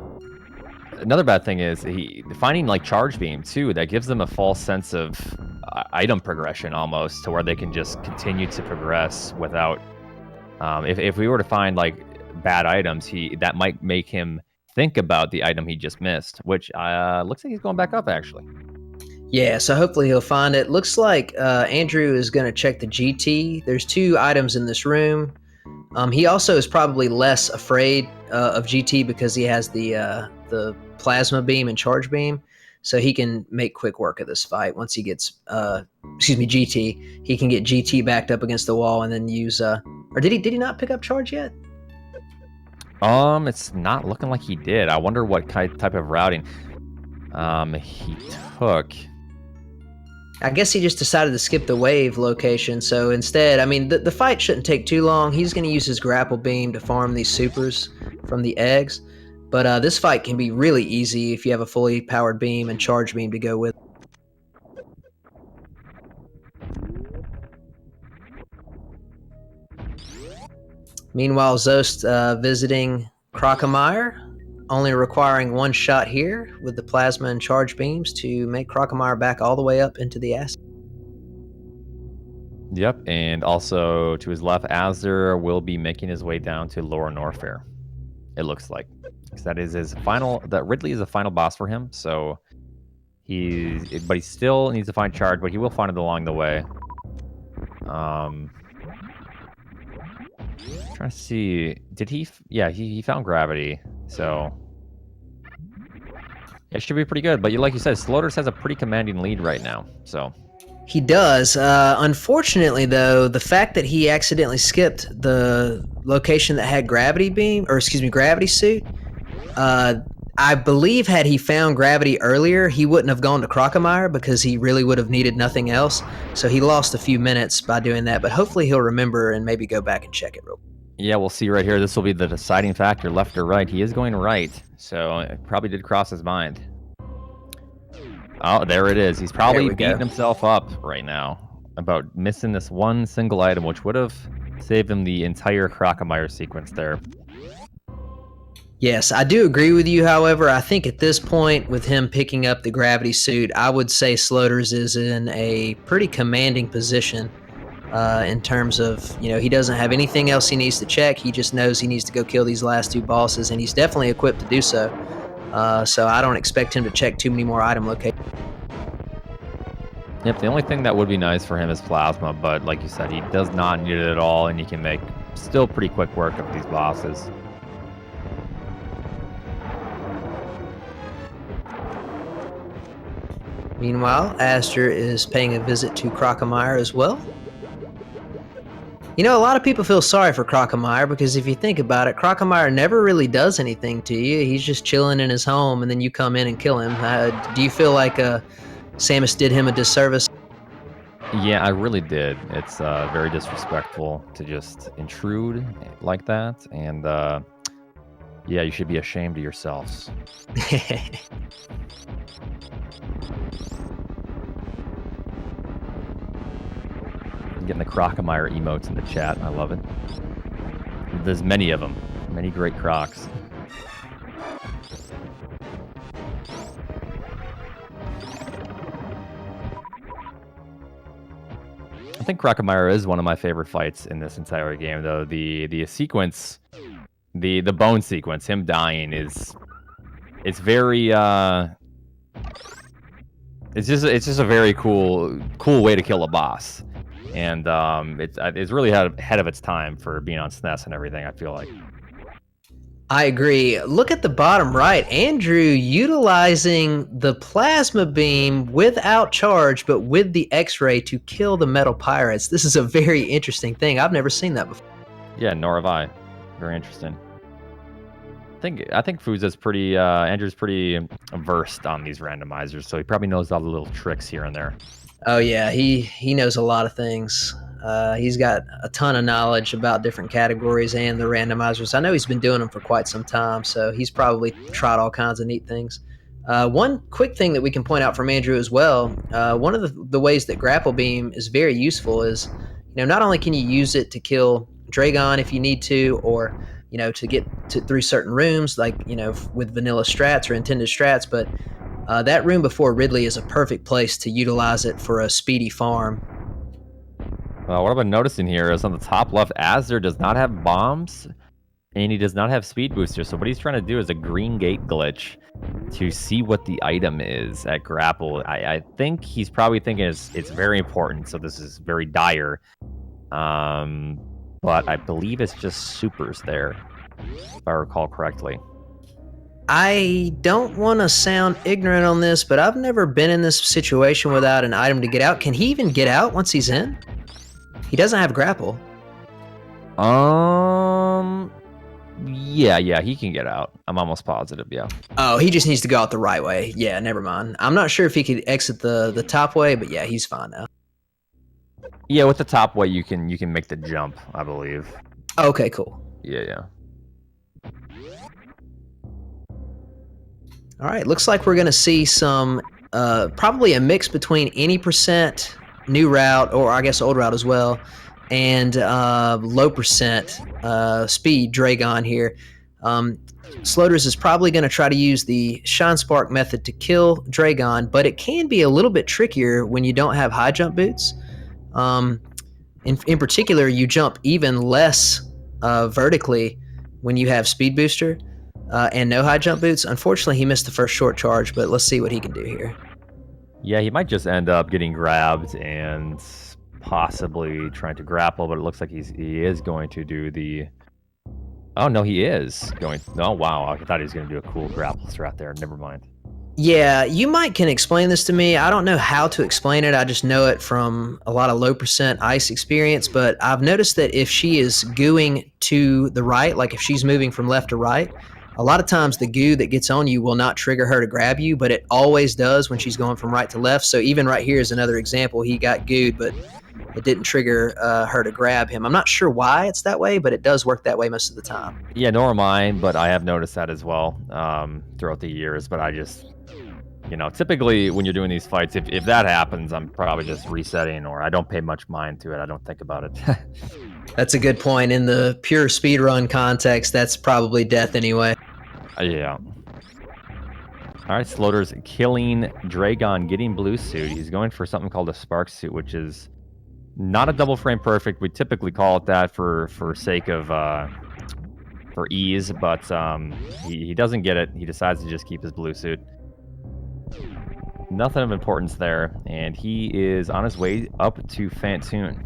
Another bad thing is finding like Charge Beam too. That gives them a false sense of item progression almost, to where they can just continue to progress without. If we were to find like bad items, that might make him think about the item he just missed, which looks like he's going back up actually. Yeah, so hopefully he'll find it. Looks like Andrew is going to check the GT. There's two items in this room. He also is probably less afraid of GT because he has the plasma beam and charge beam, so he can make quick work of this fight. Once he gets GT, he can get GT backed up against the wall and then use or did he not pick up charge yet? It's not looking like he did. I wonder what type of routing he took. I guess he just decided to skip the wave location. So instead, I mean, the fight shouldn't take too long. He's going to use his grapple beam to farm these supers from the eggs. But this fight can be really easy if you have a fully powered beam and charge beam to go with. Meanwhile, Zoast visiting Crocomire, only requiring one shot here with the plasma and charge beams to make Crocomire back all the way up into the acid. Yep, and also to his left, Azder will be making his way down to Lower Norfair. It looks like. That is his final. That Ridley is the final boss for him, so he still needs to find charge, but he will find it along the way. Trying to see, did he? Yeah, he found gravity, so it should be pretty good. But like you said, Sloaters has a pretty commanding lead right now, so. He does. Unfortunately, though, the fact that he accidentally skipped the location that had gravity suit, I believe had he found gravity earlier, he wouldn't have gone to Crocomire because he really would have needed nothing else. So he lost a few minutes by doing that, but hopefully he'll remember and maybe go back and check it real quick. Yeah, we'll see right here. This will be the deciding factor, left or right. He is going right, so it probably did cross his mind. Oh, there it is. He's probably beating himself up right now about missing this one single item, which would have saved him the entire Crocomire sequence there. Yes, I do agree with you. However, I think at this point, with him picking up the gravity suit, I would say Sloaters is in a pretty commanding position in terms of, he doesn't have anything else he needs to check. He just knows he needs to go kill these last two bosses, and he's definitely equipped to do so. So I don't expect him to check too many more item locations. Yep, the only thing that would be nice for him is plasma, but like you said, he does not need it at all, and you can make still pretty quick work of these bosses. Meanwhile, Azder is paying a visit to Crocomire as well. A lot of people feel sorry for Crocomire because if you think about it, Crocomire never really does anything to you. He's just chilling in his home, and then you come in and kill him. Do you feel like Samus did him a disservice? Yeah, I really did. It's very disrespectful to just intrude like that, and yeah, you should be ashamed of yourselves. Getting the Crocomire emotes in the chat. I love it. There's many of them. Many great crocs. I think Crocomire is one of my favorite fights in this entire game, though. The sequence, the bone sequence, him dying it's very it's just a very cool way to kill a boss. And it's really ahead of its time for being on SNES and everything, I feel like. I agree. Look at the bottom right. Andrew utilizing the plasma beam without charge, but with the X-ray to kill the metal pirates. This is a very interesting thing. I've never seen that before. Yeah, nor have I. Very interesting. I think Foosda's pretty Andrew's pretty versed on these randomizers, so he probably knows all the little tricks here and there. Oh yeah, he knows a lot of things. He's got a ton of knowledge about different categories and the randomizers. I know he's been doing them for quite some time, so he's probably tried all kinds of neat things. One quick thing that we can point out from Andrew as well, one of the ways that Grapple Beam is very useful is, not only can you use it to kill Dragon if you need to, or to get through certain rooms, like with vanilla strats or intended strats, but that room before Ridley is a perfect place to utilize it for a speedy farm. What I've been noticing here is on the top left, Azder does not have bombs, and he does not have speed booster. So what he's trying to do is a green gate glitch to see what the item is at Grapple. I think he's probably thinking it's very important, so this is very dire. But I believe it's just supers there, if I recall correctly. I don't want to sound ignorant on this, but I've never been in this situation without an item to get out. Can he even get out once he's in? He doesn't have grapple. Yeah, he can get out. I'm almost positive, yeah. Oh, he just needs to go out the right way. Yeah, never mind. I'm not sure if he could exit the top way, but yeah, he's fine now. Yeah, with the top way, you can make the jump, I believe. Okay, cool. Yeah. All right, looks like we're going to see some, probably a mix between any percent new route, or I guess old route as well, and low percent speed Dragon here. Sloaters is probably going to try to use the Shine Spark method to kill Dragon, but it can be a little bit trickier when you don't have high jump boots. In particular, you jump even less vertically when you have speed booster. And no high jump boots. Unfortunately, he missed the first short charge, but let's see what he can do here. Yeah, he might just end up getting grabbed and possibly trying to grapple, but it looks like he is going to do the... Oh, no, he is going... Oh, wow, I thought he was going to do a cool grapple strat there. Never mind. Yeah, you can explain this to me. I don't know how to explain it. I just know it from a lot of low percent ice experience, but I've noticed that if she is gooing to the right, like if she's moving from left to right, a lot of times the goo that gets on you will not trigger her to grab you, but it always does when she's going from right to left. So even right here is another example. He got gooed, but it didn't trigger her to grab him. I'm not sure why it's that way, but it does work that way most of the time. Yeah, nor am I, but I have noticed that as well throughout the years. But I just, typically when you're doing these fights, if that happens, I'm probably just resetting, or I don't pay much mind to it. I don't think about it. That's a good point. In the pure speedrun context, that's probably death anyway. Yeah. All right, Sloaters killing Dragon, getting blue suit. He's going for something called a spark suit, which is not a double frame perfect. We typically call it that for sake of for ease, but he doesn't get it. He decides to just keep his blue suit. Nothing of importance there, and he is on his way up to Fantoon.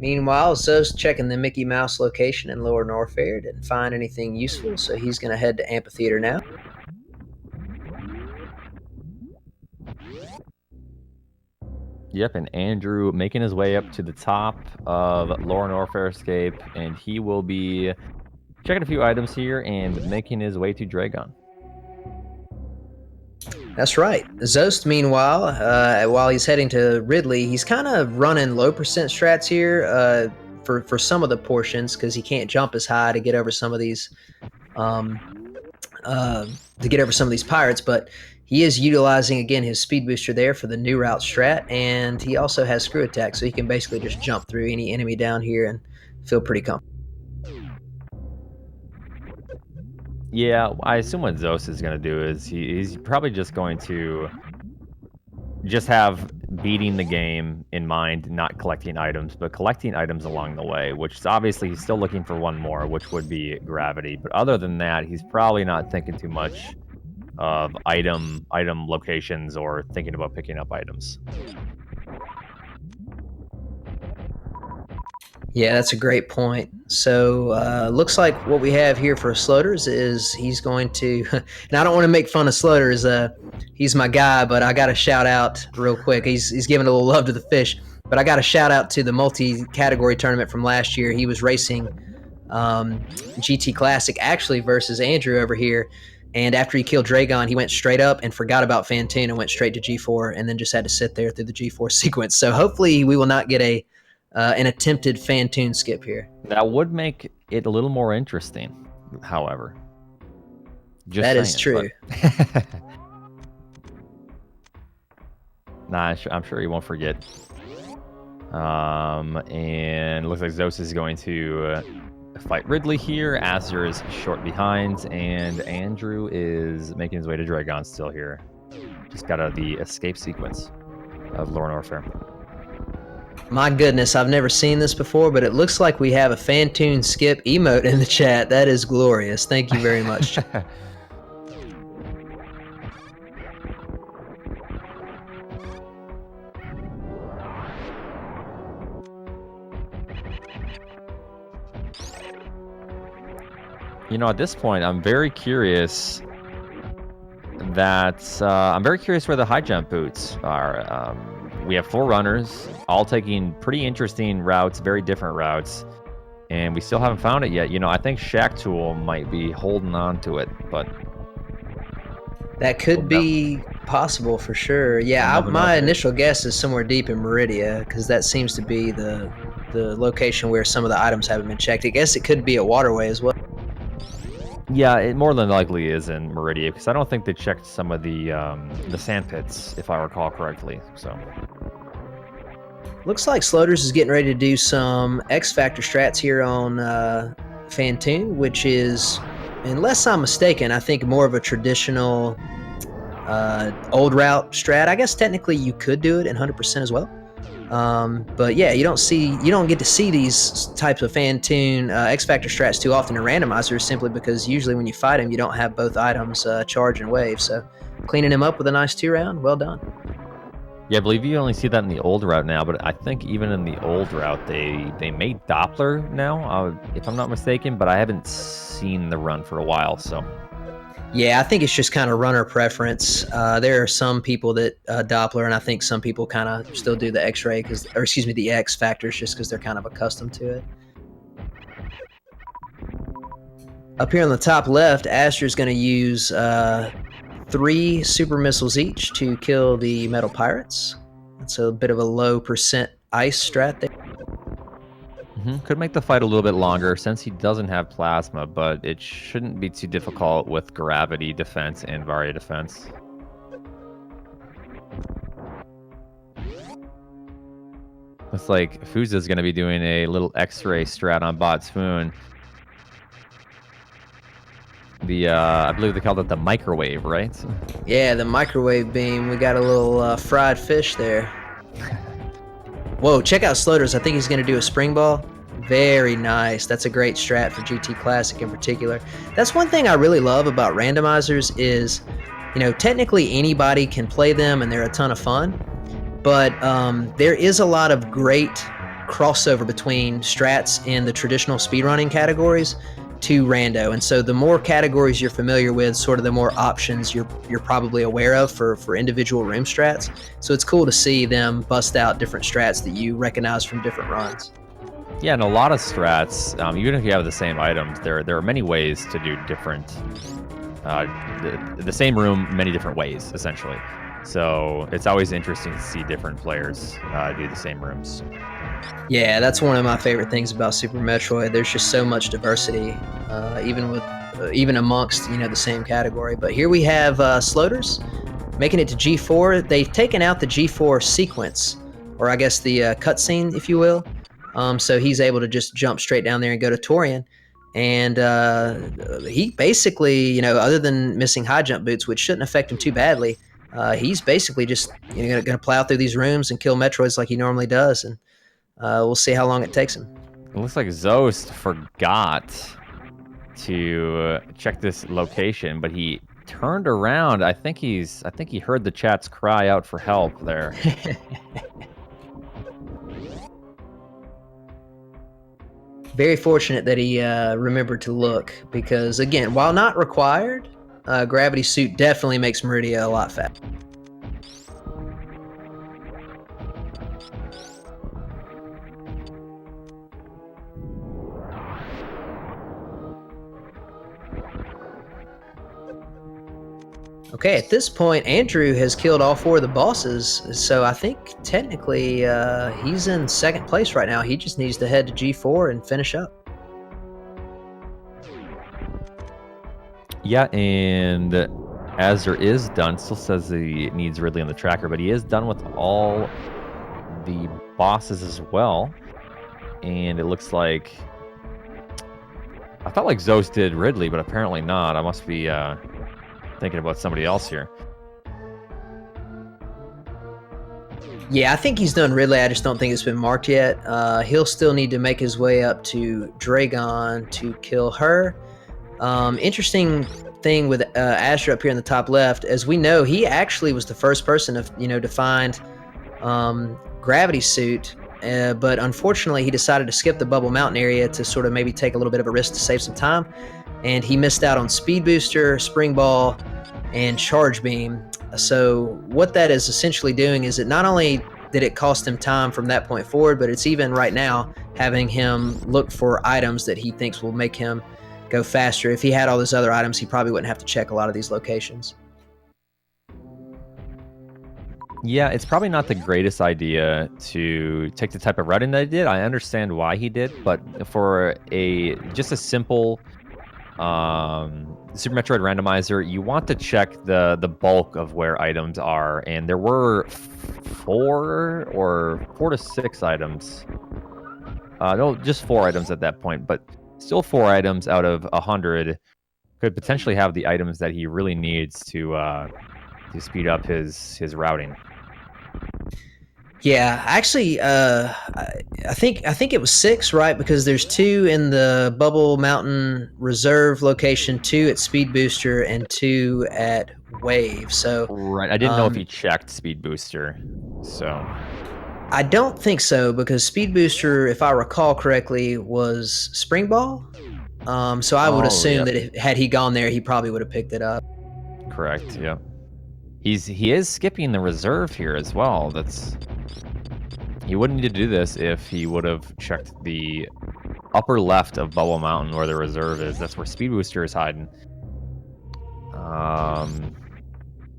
Meanwhile, Zo's checking the Mickey Mouse location in Lower Norfair, didn't find anything useful, so he's going to head to Amphitheater now. Yep, and Andrew making his way up to the top of Lower Norfair Escape, and he will be checking a few items here and making his way to Dragon. That's right. Zoast, meanwhile, while he's heading to Ridley, he's kind of running low percent strats here for some of the portions because he can't jump as high to get over some of these pirates, but he is utilizing again his speed booster there for the new route strat, and he also has screw attack, so he can basically just jump through any enemy down here and feel pretty comfortable. Yeah, I assume what Zos is going to do is he's probably just going to just have beating the game in mind, not collecting items, but collecting items along the way, which is obviously he's still looking for one more, which would be gravity. But other than that, he's probably not thinking too much of item locations or thinking about picking up items. Yeah, that's a great point. So looks like what we have here for Sloaters is he's going to, and I don't want to make fun of Sloaters. He's my guy, but I got to shout out real quick. He's giving a little love to the fish, but I got to shout out to the multi-category tournament from last year. He was racing GT Classic actually versus Andrew over here. And after he killed Dragon, he went straight up and forgot about Fantoon and went straight to G4 and then just had to sit there through the G4 sequence. So hopefully we will not get an attempted Fantoon skip here. That would make it a little more interesting, however. Just that saying, is true. Nah, I'm sure he won't forget. And it looks like Zos is going to fight Ridley here. Azder is short behind, and Andrew is making his way to Dragon still here. Just got out of the escape sequence of Lower Norfair. My goodness, I've never seen this before, but it looks like we have a Fantoon skip emote in the chat. That is glorious. Thank you very much. You know, at this point, I'm very curious where the high jump boots are. We have 4 runners, all taking pretty interesting routes, very different routes, and we still haven't found it yet. You know, I think Shack Tool might be holding on to it, but that could be possible for sure. Yeah, my initial guess is somewhere deep in Meridia, because that seems to be the location where some of the items haven't been checked. I guess it could be a waterway as well. Yeah, it more than likely is in Meridia, because I don't think they checked some of the sand pits, if I recall correctly. So, looks like Sloaters is getting ready to do some X Factor strats here on Fantoon, which is, unless I'm mistaken, I think more of a traditional old route strat. I guess technically you could do it in 100% as well. But yeah, you don't get to see these types of Fantoon X Factor strats too often in randomizers, simply because usually when you fight them, you don't have both items charge and wave. So cleaning him up with a nice 2-round, well done. Yeah, I believe you only see that in the old route now, but I think even in the old route, they made Doppler now, if I'm not mistaken, but I haven't seen the run for a while, so. Yeah, I think it's just kind of runner preference. There are some people that Doppler, and I think some people kind of still do the X-ray, the X factors, just because they're kind of accustomed to it. Up here on the top left, Azder's going to use 3 super missiles each to kill the metal pirates. That's a bit of a low percent ice strat there. Could make the fight a little bit longer since he doesn't have plasma, but it shouldn't be too difficult with gravity defense and Varia defense. Looks like Foosda is going to be doing a little X-ray strat on Botsfoon. I believe they called it the microwave, right? Yeah, the microwave beam. We got a little fried fish there. Whoa, check out Sloaters. I think he's going to do a spring ball. Very nice. That's a great strat for GT Classic in particular. That's one thing I really love about randomizers is, technically anybody can play them and they're a ton of fun. But there is a lot of great crossover between strats in the traditional speedrunning categories to rando, and so the more categories you're familiar with, sort of the more options you're probably aware of for individual room strats. So it's cool to see them bust out different strats that you recognize from different runs. Yeah, and a lot of strats, even if you have the same items, there are many ways to do different, the same room many different ways, essentially. So it's always interesting to see different players do the same rooms. Yeah, that's one of my favorite things about Super Metroid. There's just so much diversity, even amongst the same category. But here we have Sloaters making it to G4. They've taken out the G4 sequence, or I guess the cutscene, if you will. So he's able to just jump straight down there and go to Torian. And he basically, other than missing high jump boots, which shouldn't affect him too badly, he's basically just going to plow through these rooms and kill Metroids like he normally does. And we'll see how long it takes him. It looks like Zoast forgot to check this location, but he turned around. I think he heard the chat's cry out for help there. Very fortunate that he remembered to look, because again, while not required, gravity suit definitely makes Meridia a lot faster. Okay, at this point, Andrew has killed all 4 of the bosses, so I think technically he's in second place right now. He just needs to head to G4 and finish up. Yeah, and Azder is done. Still says he needs Ridley on the tracker, but he is done with all the bosses as well. And it looks like... I felt like Zoast did Ridley, but apparently not. I must be thinking about somebody else here. Yeah, I think he's done Ridley. I just don't think it's been marked yet. He'll still need to make his way up to Dragon to kill her. Interesting thing with Azder up here in the top left, as we know, he actually was the first person to find Gravity Suit, but unfortunately he decided to skip the Bubble Mountain area to sort of maybe take a little bit of a risk to save some time, and he missed out on Speed Booster, Spring Ball, and Charge Beam. So what that is essentially doing is it not only did it cost him time from that point forward, but it's even right now having him look for items that he thinks will make him go faster. If he had all those other items, he probably wouldn't have to check a lot of these locations. Yeah, it's probably not the greatest idea to take the type of routing that he did. I understand why he did, but for just a simple Super Metroid Randomizer, you want to check the bulk of where items are, and there were 4 to 6 items. No, just 4 items at that point, but still 4 items out of 100 could potentially have the items that he really needs to speed up his routing. Yeah, actually, I think it was 6, right? Because there's 2 in the Bubble Mountain Reserve location, 2 at Speed Booster, and 2 at Wave. So right, I didn't know if he checked Speed Booster, so I don't think so, because Speed Booster, if I recall correctly, was Spring Ball. So I would assume that had he gone there, he probably would have picked it up. Correct. Yeah. He is skipping the reserve here as well. He wouldn't need to do this if he would have checked the upper left of Bubble Mountain where the reserve is. That's where Speed Booster is hiding.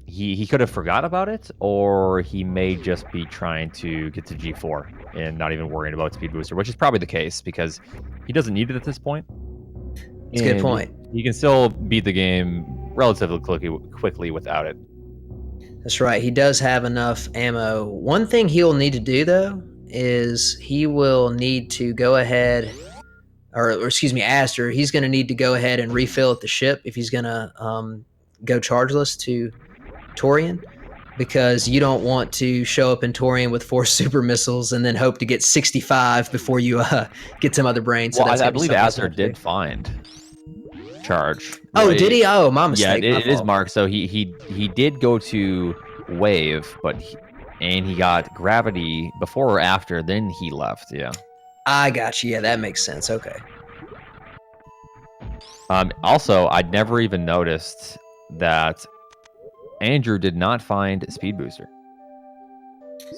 He could have forgot about it, or he may just be trying to get to G4 and not even worrying about Speed Booster, which is probably the case because he doesn't need it at this point. It's a good point. He can still beat the game relatively quickly without it. That's right. He does have enough ammo. One thing he'll need to do, though, is he will need to go ahead or excuse me, Azder, he's going to need to go ahead and refill at the ship if he's going to go chargeless to Torian, because you don't want to show up in Torian with 4 super missiles and then hope to get 65 before you get some other brain. So Well, that's I going to be believe something he's gonna Azder have to did do. find charge. Oh, did he? Oh, my Yeah, mistake. it is marked. So he did go to wave, but he got gravity before or after. Then he left. Yeah. I got you. Yeah, that makes sense. Okay. Also, I'd never even noticed that Andrew did not find Speed Booster.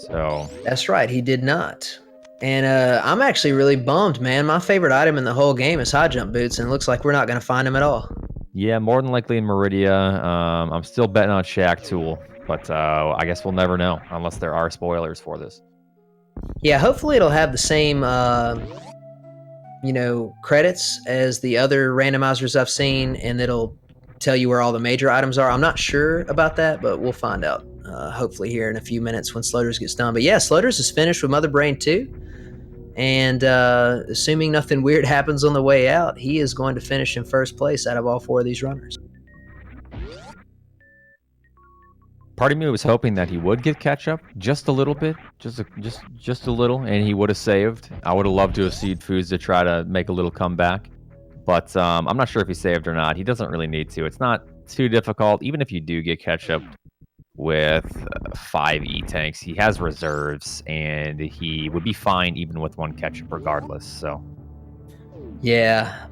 So That's right. He did not. And I'm actually really bummed, man. My favorite item in the whole game is high jump boots, and it looks like we're not going to find them at all. yeah, more than likely in Meridia. I'm still betting on Shack Tool, but I guess we'll never know unless there are spoilers for this. Yeah, hopefully it'll have the same, credits as the other randomizers I've seen, and it'll tell you where all the major items are. I'm not sure about that, but we'll find out hopefully here in a few minutes when Sloaters gets done. But yeah, Sloaters is finished with Mother Brain 2. And assuming nothing weird happens on the way out, he is going to finish in first place out of all 4 of these runners. Part of me was hoping that he would get catch up just a little bit, just a little, and he would have saved. I would have loved to have seen Foosda try to make a little comeback, but I'm not sure if he saved or not. He doesn't really need to. It's not too difficult. Even if you do get catch up with 5 E-tanks, he has reserves, and he would be fine even with 1 catch up regardless. So, yeah,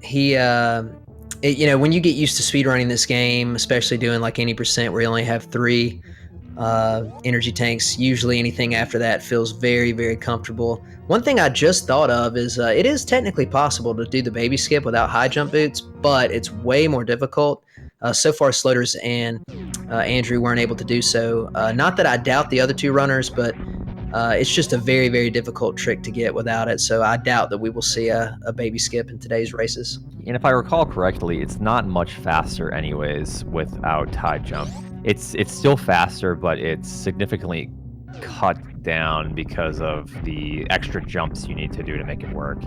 he. When you get used to speedrunning this game, especially doing like 80% where you only have 3 energy tanks, usually anything after that feels very, very comfortable. One thing I just thought of is it is technically possible to do the baby skip without high jump boots, but it's way more difficult. So far, Sloaters and Andrew weren't able to do so. Not that I doubt the other 2 runners, but it's just a very, very difficult trick to get without it. So I doubt that we will see a baby skip in today's races. And if I recall correctly, it's not much faster anyways without high jump. It's still faster, but it's significantly cut down because of the extra jumps you need to do to make it work.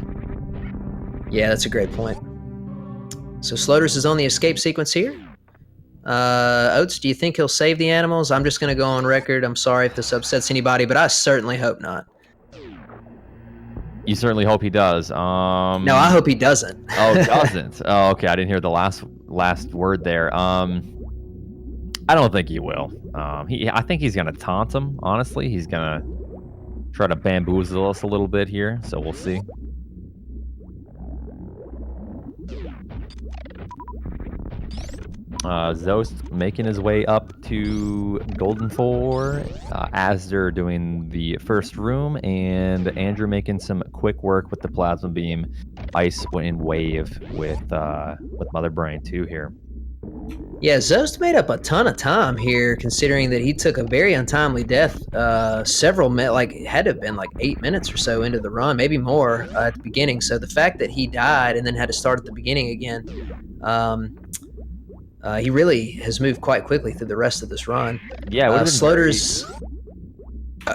Yeah, that's a great point. So Sloaters is on the escape sequence here. Oats, do you think he'll save the animals? I'm just going to go on record. I'm sorry if this upsets anybody, but I certainly hope not. You certainly hope he does. No, I hope he doesn't. Oh, doesn't? Oh, okay. I didn't hear the last word there. I don't think he will. I think he's gonna taunt him. Honestly, he's gonna try to bamboozle us a little bit here. So we'll see. Zoast making his way up to Golden 4. Azder doing the first room, and Andrew making some quick work with the plasma beam, ice in wave with Mother Brain 2 here. Yeah, Zoast made up a ton of time here, considering that he took a very untimely death. Several minutes, like it had to have been like 8 minutes or so into the run, maybe more at the beginning. So the fact that he died and then had to start at the beginning again. He really has moved quite quickly through the rest of this run. Yeah, Sloaters.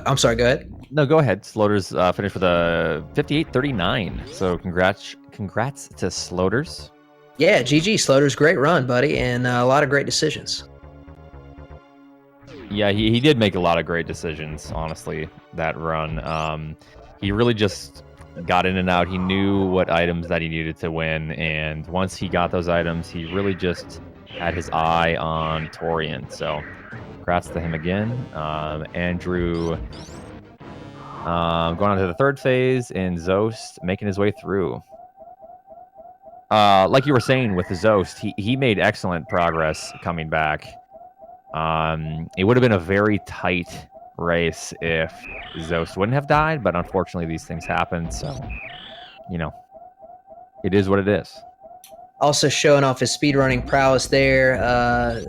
I'm sorry. Go ahead. No, go ahead. Sloaters finished with a 58:39. So congrats to Sloaters. Yeah, GG Sloaters, great run, buddy, and a lot of great decisions. Yeah, he did make a lot of great decisions. Honestly, that run. He really just got in and out. He knew what items that he needed to win, and once he got those items, he really just had his eye on Torian. So congrats to him again. Andrew going on to the 3rd phase, and Zoast making his way through. Like you were saying with the Zoast, he made excellent progress coming back. It would have been a very tight race if Zoast wouldn't have died, but unfortunately these things happen, so it is what it is. Also showing off his speedrunning prowess there.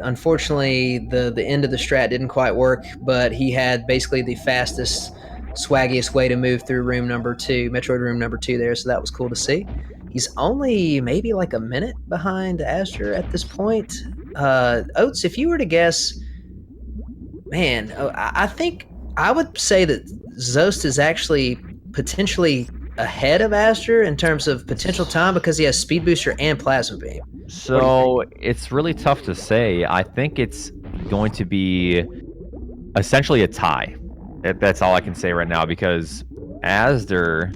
Unfortunately, the end of the strat didn't quite work, but he had basically the fastest, swaggiest way to move through room number 2, Metroid room number 2 there, so that was cool to see. He's only maybe like a minute behind Azder at this point. Oats, if you were to guess, man, I think I would say that Zoast is actually potentially ahead of Azder in terms of potential time because he has speed booster and plasma beam? So it's really tough to say. I think it's going to be essentially a tie. That's all I can say right now because Azder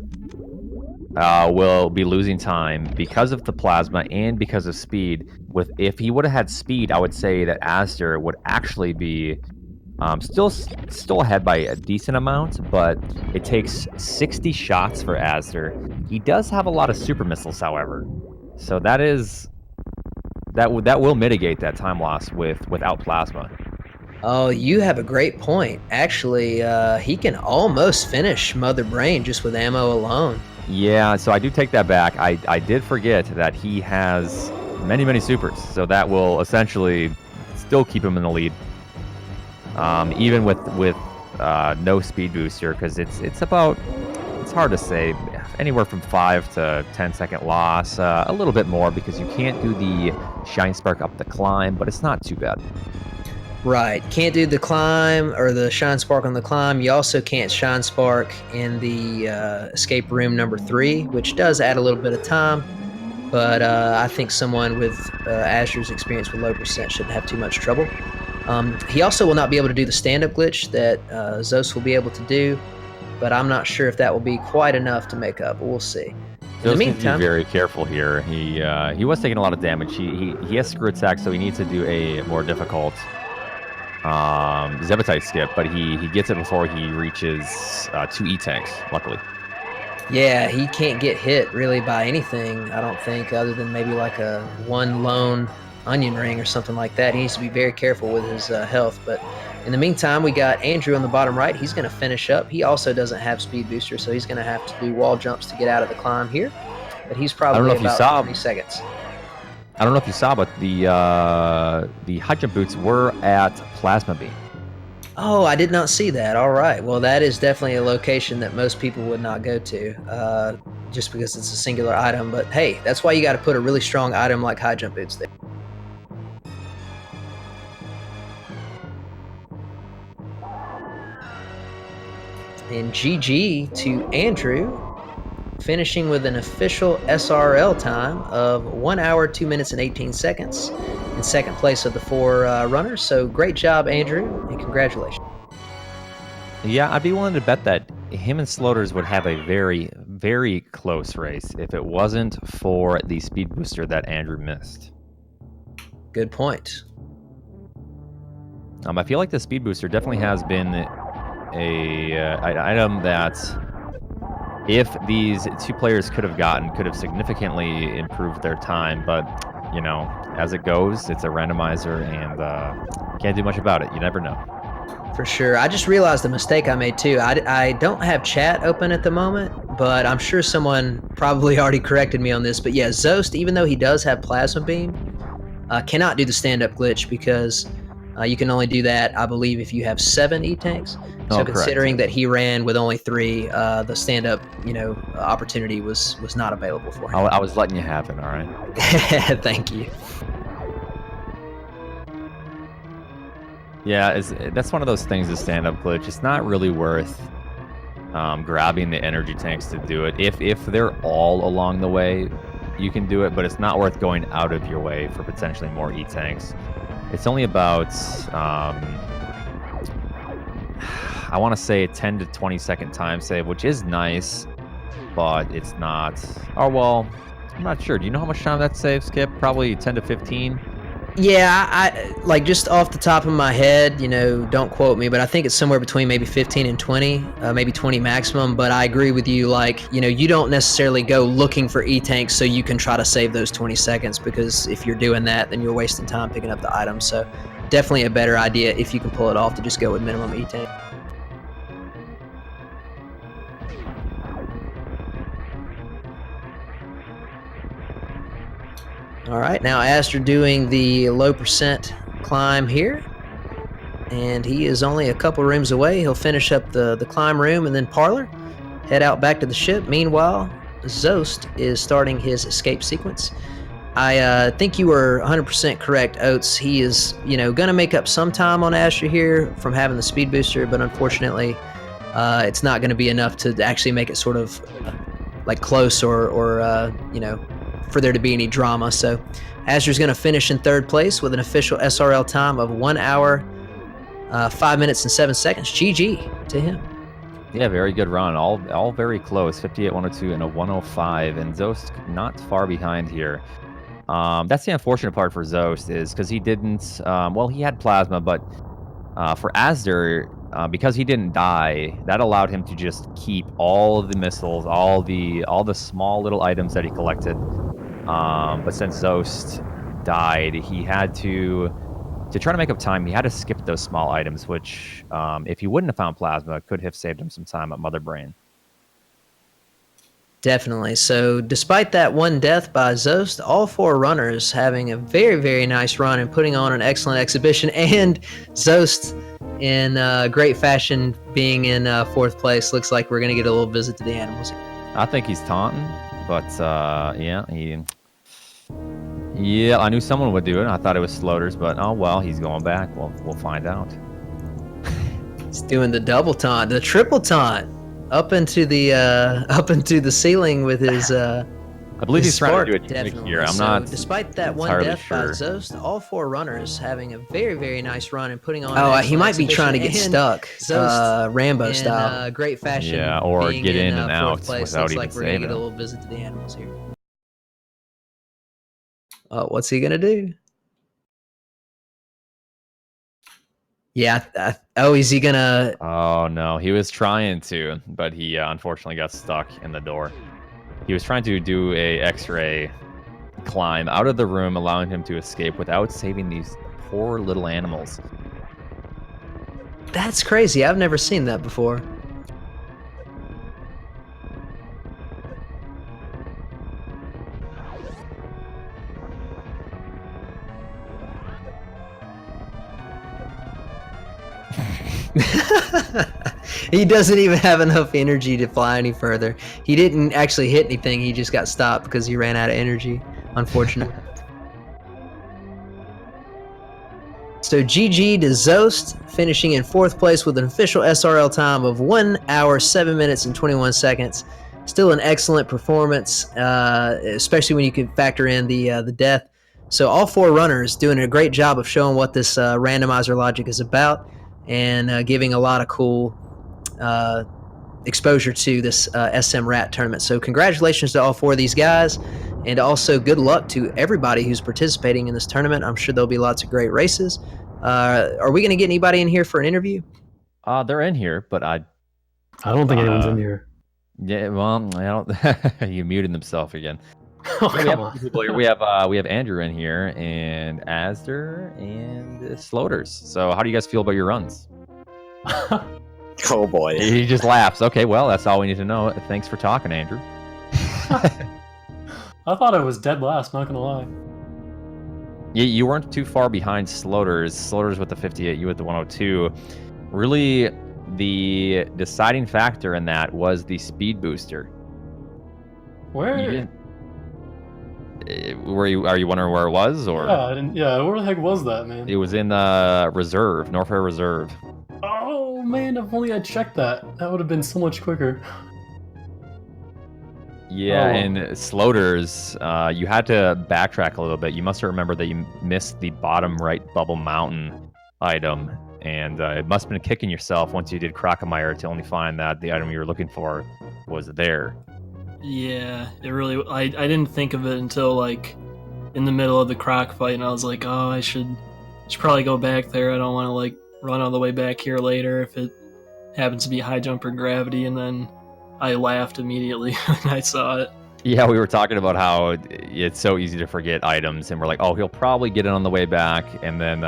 will be losing time because of the plasma and because of speed. If he would have had speed, I would say that Azder would actually be still ahead by a decent amount, but it takes 60 shots for Azder. He does have a lot of super missiles, however, so that will mitigate that time loss without plasma. Oh, you have a great point. Actually, he can almost finish Mother Brain just with ammo alone. Yeah, so I do take that back. I did forget that he has many supers, so that will essentially still keep him in the lead. Even with no speed booster, because it's hard to say, anywhere from 5 to 10-second loss, a little bit more because you can't do the shine spark up the climb, but it's not too bad. Right, can't do the climb or the shine spark on the climb. You also can't shine spark in the escape room number 3, which does add a little bit of time. But I think someone with Azder's experience with low percent shouldn't have too much trouble. He also will not be able to do the stand-up glitch that Zoast will be able to do, but I'm not sure if that will be quite enough to make up. We'll see. In the meantime, be very careful here. He was taking a lot of damage. He has screw attack, so he needs to do a more difficult Zebetite skip, but he gets it before he reaches 2 E-tanks, luckily. Yeah, he can't get hit really by anything, I don't think, other than maybe like a one lone onion ring or something like that. He needs to be very careful with his health. But in the meantime, we got Andrew on the bottom right. He's going to finish up. He also doesn't have speed booster, so he's going to have to do wall jumps to get out of the climb here. But he's probably about 20 seconds. I don't know if you saw, but the high jump boots were at plasma beam. Oh, I did not see that. All right. Well, that is definitely a location that most people would not go to just because it's a singular item. But hey, that's why you got to put a really strong item like high jump boots there. And GG to Andrew, finishing with an official SRL time of 1 hour, 2 minutes, and 18 seconds in second place of the 4 runners. So great job, Andrew, and congratulations. Yeah, I'd be willing to bet that him and Sloaters would have a very close race if it wasn't for the speed booster that Andrew missed. Good point. I feel like the speed booster definitely has been an item that if these 2 players could have significantly improved their time, but you know, as it goes, it's a randomizer and can't do much about it. You never know. For sure. I just realized the mistake I made too. I don't have chat open at the moment, but I'm sure someone probably already corrected me on this. But yeah, Zoast, even though he does have plasma beam, cannot do the stand-up glitch because you can only do that, I believe, if you have 7 E-tanks. So considering that he ran with only 3, the stand-up, opportunity was not available for him. I was letting you have it, all right? Thank you. Yeah, that's one of those things, the stand-up glitch. It's not really worth grabbing the energy tanks to do it. If they're all along the way, you can do it, but it's not worth going out of your way for potentially more E-tanks. It's only about, I want to say 10 to 20 second time save, which is nice, but it's not. Oh, well, I'm not sure. Do you know how much time that saves, Kipp? Probably 10 to 15? Yeah, I like just off the top of my head, don't quote me, but I think it's somewhere between maybe 15 and 20, maybe 20 maximum. But I agree with you, you don't necessarily go looking for E-tanks so you can try to save those 20 seconds, because if you're doing that, then you're wasting time picking up the item. So definitely a better idea, if you can pull it off, to just go with minimum E-tank. All right, now Azder doing the low percent climb here, and he is only a couple rooms away. He'll finish up the climb room and then parlor, head out back to the ship. Meanwhile, Zoast is starting his escape sequence. I think you were 100% correct, Oats. He is, going to make up some time on Azder here from having the speed booster, but unfortunately, it's not going to be enough to actually make it sort of like close or you know, for there to be any drama. So Azder's going to finish in third place with an official SRL time of 1 hour, 5 minutes and 7 seconds. GG to him. Yeah, very good run. All very close. 58, 102, and a 105. And Zoast not far behind here. That's the unfortunate part for Zoast is because he didn't. Well, he had plasma, but for Azder, because he didn't die, that allowed him to just keep all of the missiles, all the small little items that he collected. But since Zoast died, he had to try to make up time. He had to skip those small items, which, if he wouldn't have found plasma, could have saved him some time at Mother Brain. Definitely. So despite that one death by Zoast, all 4 runners having a very, very nice run and putting on an excellent exhibition, and Zoast in great fashion being in 4th place. Looks like we're going to get a little visit to the animals. I think he's taunting, but yeah, I knew someone would do it. I thought it was Sloaters, but oh well, he's going back. We'll find out. He's doing the double taunt, the triple taunt. Up into the ceiling with his I believe he's trying to do a gimmick here. I'm so not despite that one death by Zoast, all 4 runners having a very, very nice run and putting on. Oh, he might be trying to get stuck, Rambo style. Great fashion. Yeah, or get in and out place. without Looks even like we're gonna get a little visit to the animals here. Oh, what's he gonna do? Yeah. Oh, is he gonna? Oh no, he was trying to, but he unfortunately got stuck in the door. He was trying to do a X-ray climb out of the room, allowing him to escape without saving these poor little animals. That's crazy. I've never seen that before. He doesn't even have enough energy to fly any further. He didn't actually hit anything. He just got stopped because he ran out of energy. Unfortunate. So GG to Zoast, finishing in 4th place with an official SRL time of 1 hour, 7 minutes, and 21 seconds. Still an excellent performance, especially when you can factor in the death. So all 4 runners doing a great job of showing what this randomizer logic is about, and giving a lot of cool exposure to this SMRAT tournament. So congratulations to all 4 of these guys, and also good luck to everybody who's participating in this tournament. I'm sure there'll be lots of great races. Are we going to get anybody in here for an interview? They're in here, but I don't think anyone's in here. Yeah, well, I don't. You muted himself again. Oh, come on. We have Andrew in here, and Azder, and Sloaters. So how do you guys feel about your runs? Oh boy. He just laughs. Okay, well, that's all we need to know. Thanks for talking, Andrew. I thought I was dead last, not gonna lie. You weren't too far behind Sloaters. Sloaters with the 58, you with the 102. Really, the deciding factor in that was the speed booster. Where? Are you wondering where it was, or? Yeah, where the heck was that, man? It was in Reserve, Norfair Reserve. Oh man, if only I checked that. That would have been so much quicker. Yeah, and Sloaters, you had to backtrack a little bit. You must have remembered that you missed the bottom right Bubble Mountain item, and it must have been kicking yourself once you did Crocomire to only find that the item you were looking for was there. Yeah, it really. I didn't think of it until like in the middle of the croc fight, and I was like, oh, I should probably go back there. I don't want to like run all the way back here later if it happens to be high jump or gravity. And then I laughed immediately when I saw it. Yeah, we were talking about how it's so easy to forget items, and we're like, oh, he'll probably get it on the way back, and then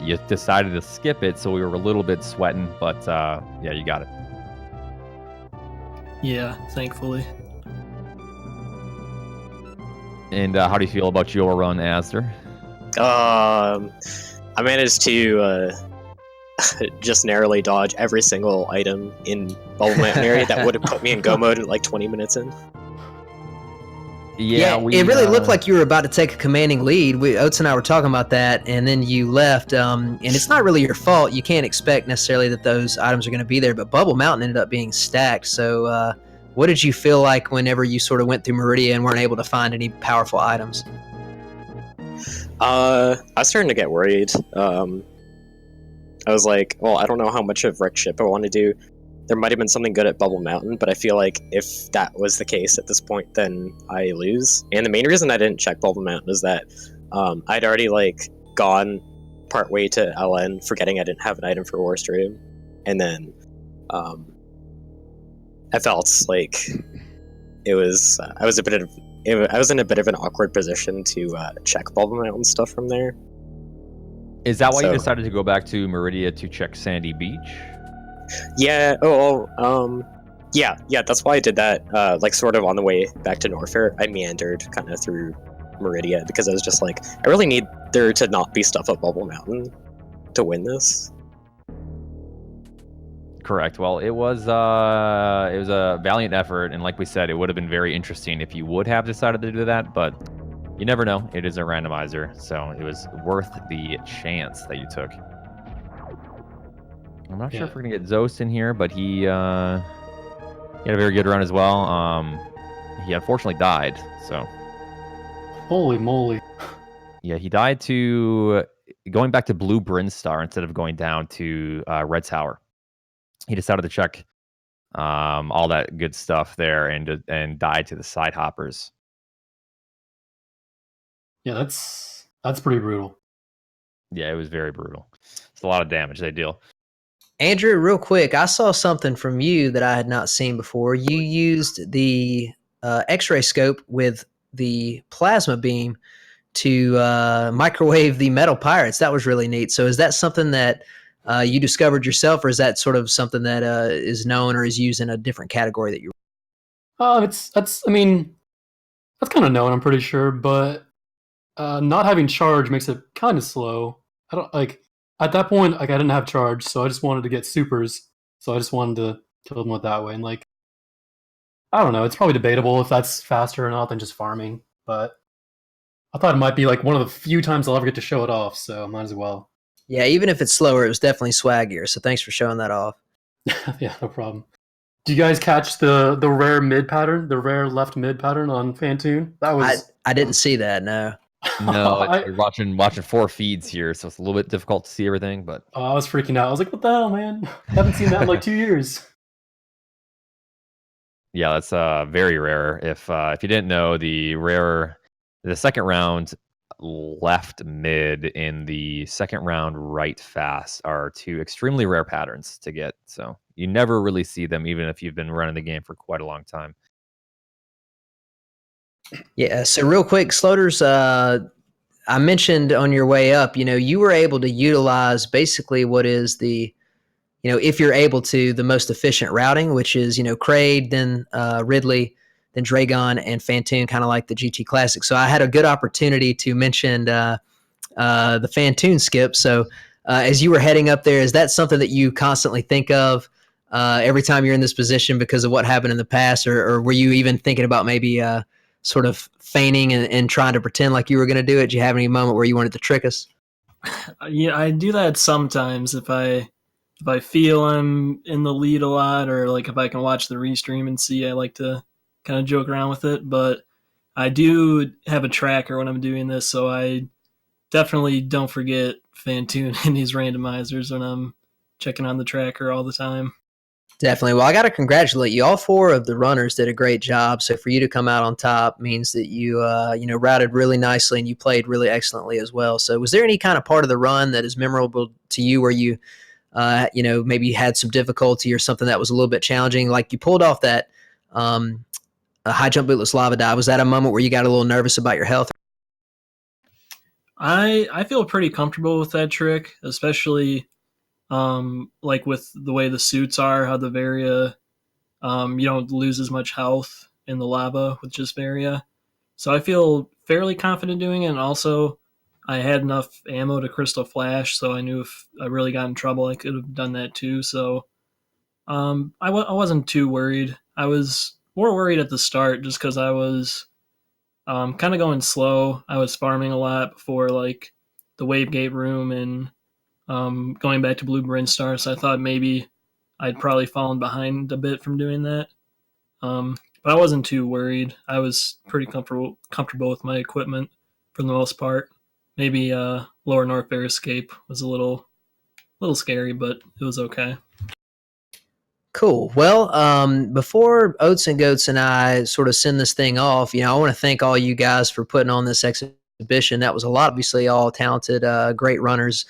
you decided to skip it, so we were a little bit sweating, but yeah, you got it. Yeah, thankfully. And how do you feel about your run, Azder? I managed to just narrowly dodge every single item in Bubble Mountain area that would have put me in go mode at like 20 minutes in. Yeah, it really looked like you were about to take a commanding lead. Oats and I were talking about that, and then you left. And it's not really your fault. You can't expect necessarily that those items are going to be there, but Bubble Mountain ended up being stacked. So what did you feel like whenever you sort of went through Meridia and weren't able to find any powerful items? I was starting to get worried. I was like, well, I don't know how much of Wreck Ship I want to do. There might have been something good at Bubble Mountain, but I feel like if that was the case at this point, then I lose. And the main reason I didn't check Bubble Mountain is that I'd already like gone partway to LN, forgetting I didn't have an item for War Stream, and then I felt like it was I was in a bit of an awkward position to check Bubble Mountain stuff from there. Is that why you So- decided to go back to Meridia to check Sandy Beach? Yeah. Yeah. That's why I did that. Like, sort of on the way back to Norfair, I meandered kind of through Meridia because I was just like, I really need there to not be stuff at Bubble Mountain to win this. Correct. Well, it was a valiant effort, and like we said, it would have been very interesting if you would have decided to do that, but you never know. It is a randomizer, so it was worth the chance that you took. I'm not sure if we're gonna get Zoast in here, but he had a very good run as well. He unfortunately died, so Holy moly. yeah, he died to going back to Blue Brinstar instead of going down to Red Tower. He decided to check all that good stuff there and died to the side hoppers. Yeah, that's pretty brutal. Yeah, it was very brutal. It's a lot of damage they deal. Andrew, real quick, I saw something from you that I had not seen before. You used the X-ray scope with the plasma beam to microwave the metal pirates. That was really neat. So is that something that you discovered yourself, or is that sort of something that is known or is used in a different category that you? That's kind of known, I'm pretty sure, but not having charge makes it kind of slow. I don't like at that point, like I didn't have charge, so I just wanted to get supers. So I just wanted to kill them with that way. And like, I don't know, it's probably debatable if that's faster or not than just farming. But I thought it might be like one of the few times I'll ever get to show it off, so might as well. Yeah, even if it's slower, it was definitely swaggier. So thanks for showing that off. Yeah, no problem. Do you guys catch the rare mid pattern, the rare left mid pattern on Fantoon? That was I didn't see that. No. No, I we're watching 4 feeds here, so it's a little bit difficult to see everything. But I was freaking out. I was like, "What the hell, man? I haven't seen that in like 2 years." yeah, that's very rare. If you didn't know, the second round left mid in the second round right fast are 2 extremely rare patterns to get. So you never really see them, even if you've been running the game for quite a long time. Yeah. So real quick, Sloaters, I mentioned on your way up, you were able to utilize basically what is the, if you're able to, the most efficient routing, which is, Kraid, then Ridley, then Dragon, and Fantoon, kind of like the GT Classic. So I had a good opportunity to mention the Fantoon skip. So as you were heading up there, is that something that you constantly think of every time you're in this position because of what happened in the past? Or were you even thinking about maybe sort of feigning and trying to pretend like you were going to do it? Did you have any moment where you wanted to trick us? Yeah, I do that sometimes if I feel I'm in the lead a lot, or like if I can watch the restream and see. I like to kind of joke around with it, but I do have a tracker when I'm doing this, so I definitely don't forget Fantoon and these randomizers when I'm checking on the tracker all the time. Definitely. Well, I got to congratulate you. All 4 of the runners did a great job. So for you to come out on top means that you, routed really nicely and you played really excellently as well. So was there any kind of part of the run that is memorable to you where you, maybe had some difficulty or something that was a little bit challenging? Like you pulled off that a high jump bootless lava dive. Was that a moment where you got a little nervous about your health? I feel pretty comfortable with that trick, especially like with the way the suits are, how the Varia, you don't lose as much health in the lava with just Varia. So I feel fairly confident doing it. And also, I had enough ammo to Crystal Flash, so I knew if I really got in trouble, I could have done that too. So I wasn't too worried. I was more worried at the start just because I was kind of going slow. I was farming a lot before like the wave gate room and going back to Blue Brinstar, so I thought maybe I'd probably fallen behind a bit from doing that. But I wasn't too worried. I was pretty comfortable with my equipment for the most part. Maybe Lower North Bear Escape was a little scary, but it was okay. Cool. Well, before Oats and Goats and I sort of send this thing off, I want to thank all you guys for putting on this exhibition. That was a lot, obviously, all talented, great runners,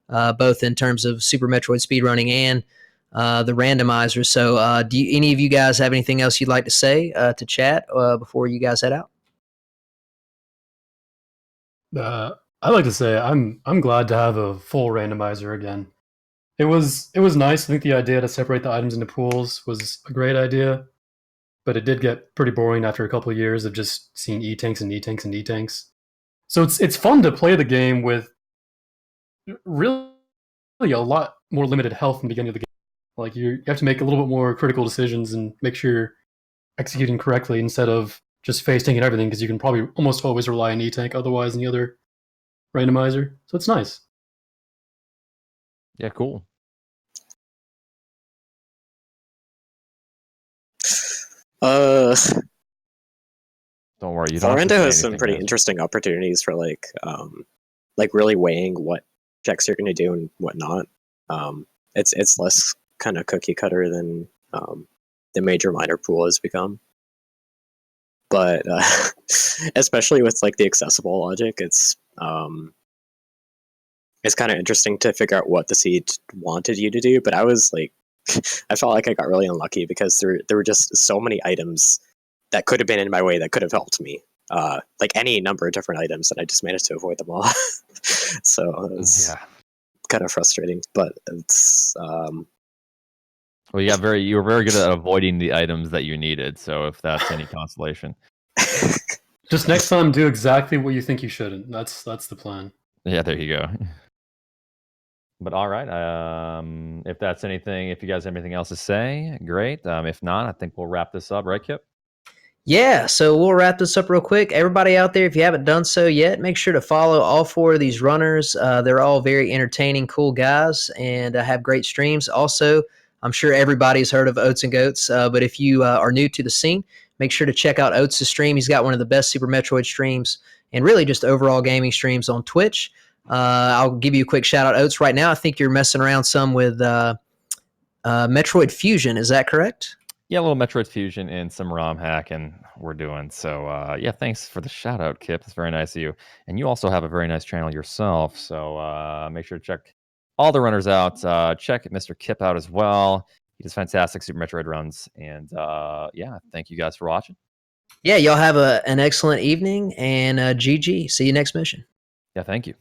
both in terms of Super Metroid speedrunning and the randomizer. So, do any of you guys have anything else you'd like to say to chat before you guys head out? I'd like to say I'm glad to have a full randomizer again. It was nice. I think the idea to separate the items into pools was a great idea, but it did get pretty boring after a couple of years of just seeing E-tanks and E-tanks and E-tanks. So it's fun to play the game with really a lot more limited health in the beginning of the game. Like you have to make a little bit more critical decisions and make sure you're executing correctly instead of just face tanking everything, because you can probably almost always rely on E-tank otherwise in the other randomizer. So it's nice. Yeah, cool. Don't worry, you don't. Florendo has some pretty interesting opportunities for like really weighing what checks you're going to do and what not. It's less kind of cookie cutter than the major minor pool has become. But especially with like the accessible logic, it's kind of interesting to figure out what the seed wanted you to do. But I was like, I felt like I got really unlucky because there were just so many items that could have been in my way that could have helped me. Like any number of different items, that I just managed to avoid them all. So it was kind of frustrating, but it's well, you were very good at avoiding the items that you needed. So if that's any consolation, just next time do exactly what you think you shouldn't. That's the plan. Yeah, there you go. But all right, if that's anything, if you guys have anything else to say, great. If not, I think we'll wrap this up, right, Kipp? Yeah, so we'll wrap this up real quick. Everybody out there, if you haven't done so yet, make sure to follow all 4 of these runners. They're all very entertaining, cool guys, and have great streams. Also, I'm sure everybody's heard of Oats and Goats, but if you are new to the scene, make sure to check out Oats' stream. He's got one of the best Super Metroid streams and really just overall gaming streams on Twitch. I'll give you a quick shout out, Oats. Right now, I think you're messing around some with Metroid Fusion. Is that correct? Yeah, a little Metroid Fusion and some ROM hacking we're doing. So yeah, thanks for the shout out, Kipp. It's very nice of you. And you also have a very nice channel yourself. So make sure to check all the runners out. Check Mr. Kipp out as well. He does fantastic Super Metroid runs. And yeah, thank you guys for watching. Yeah, y'all have an excellent evening, and GG. See you next mission. Yeah, thank you.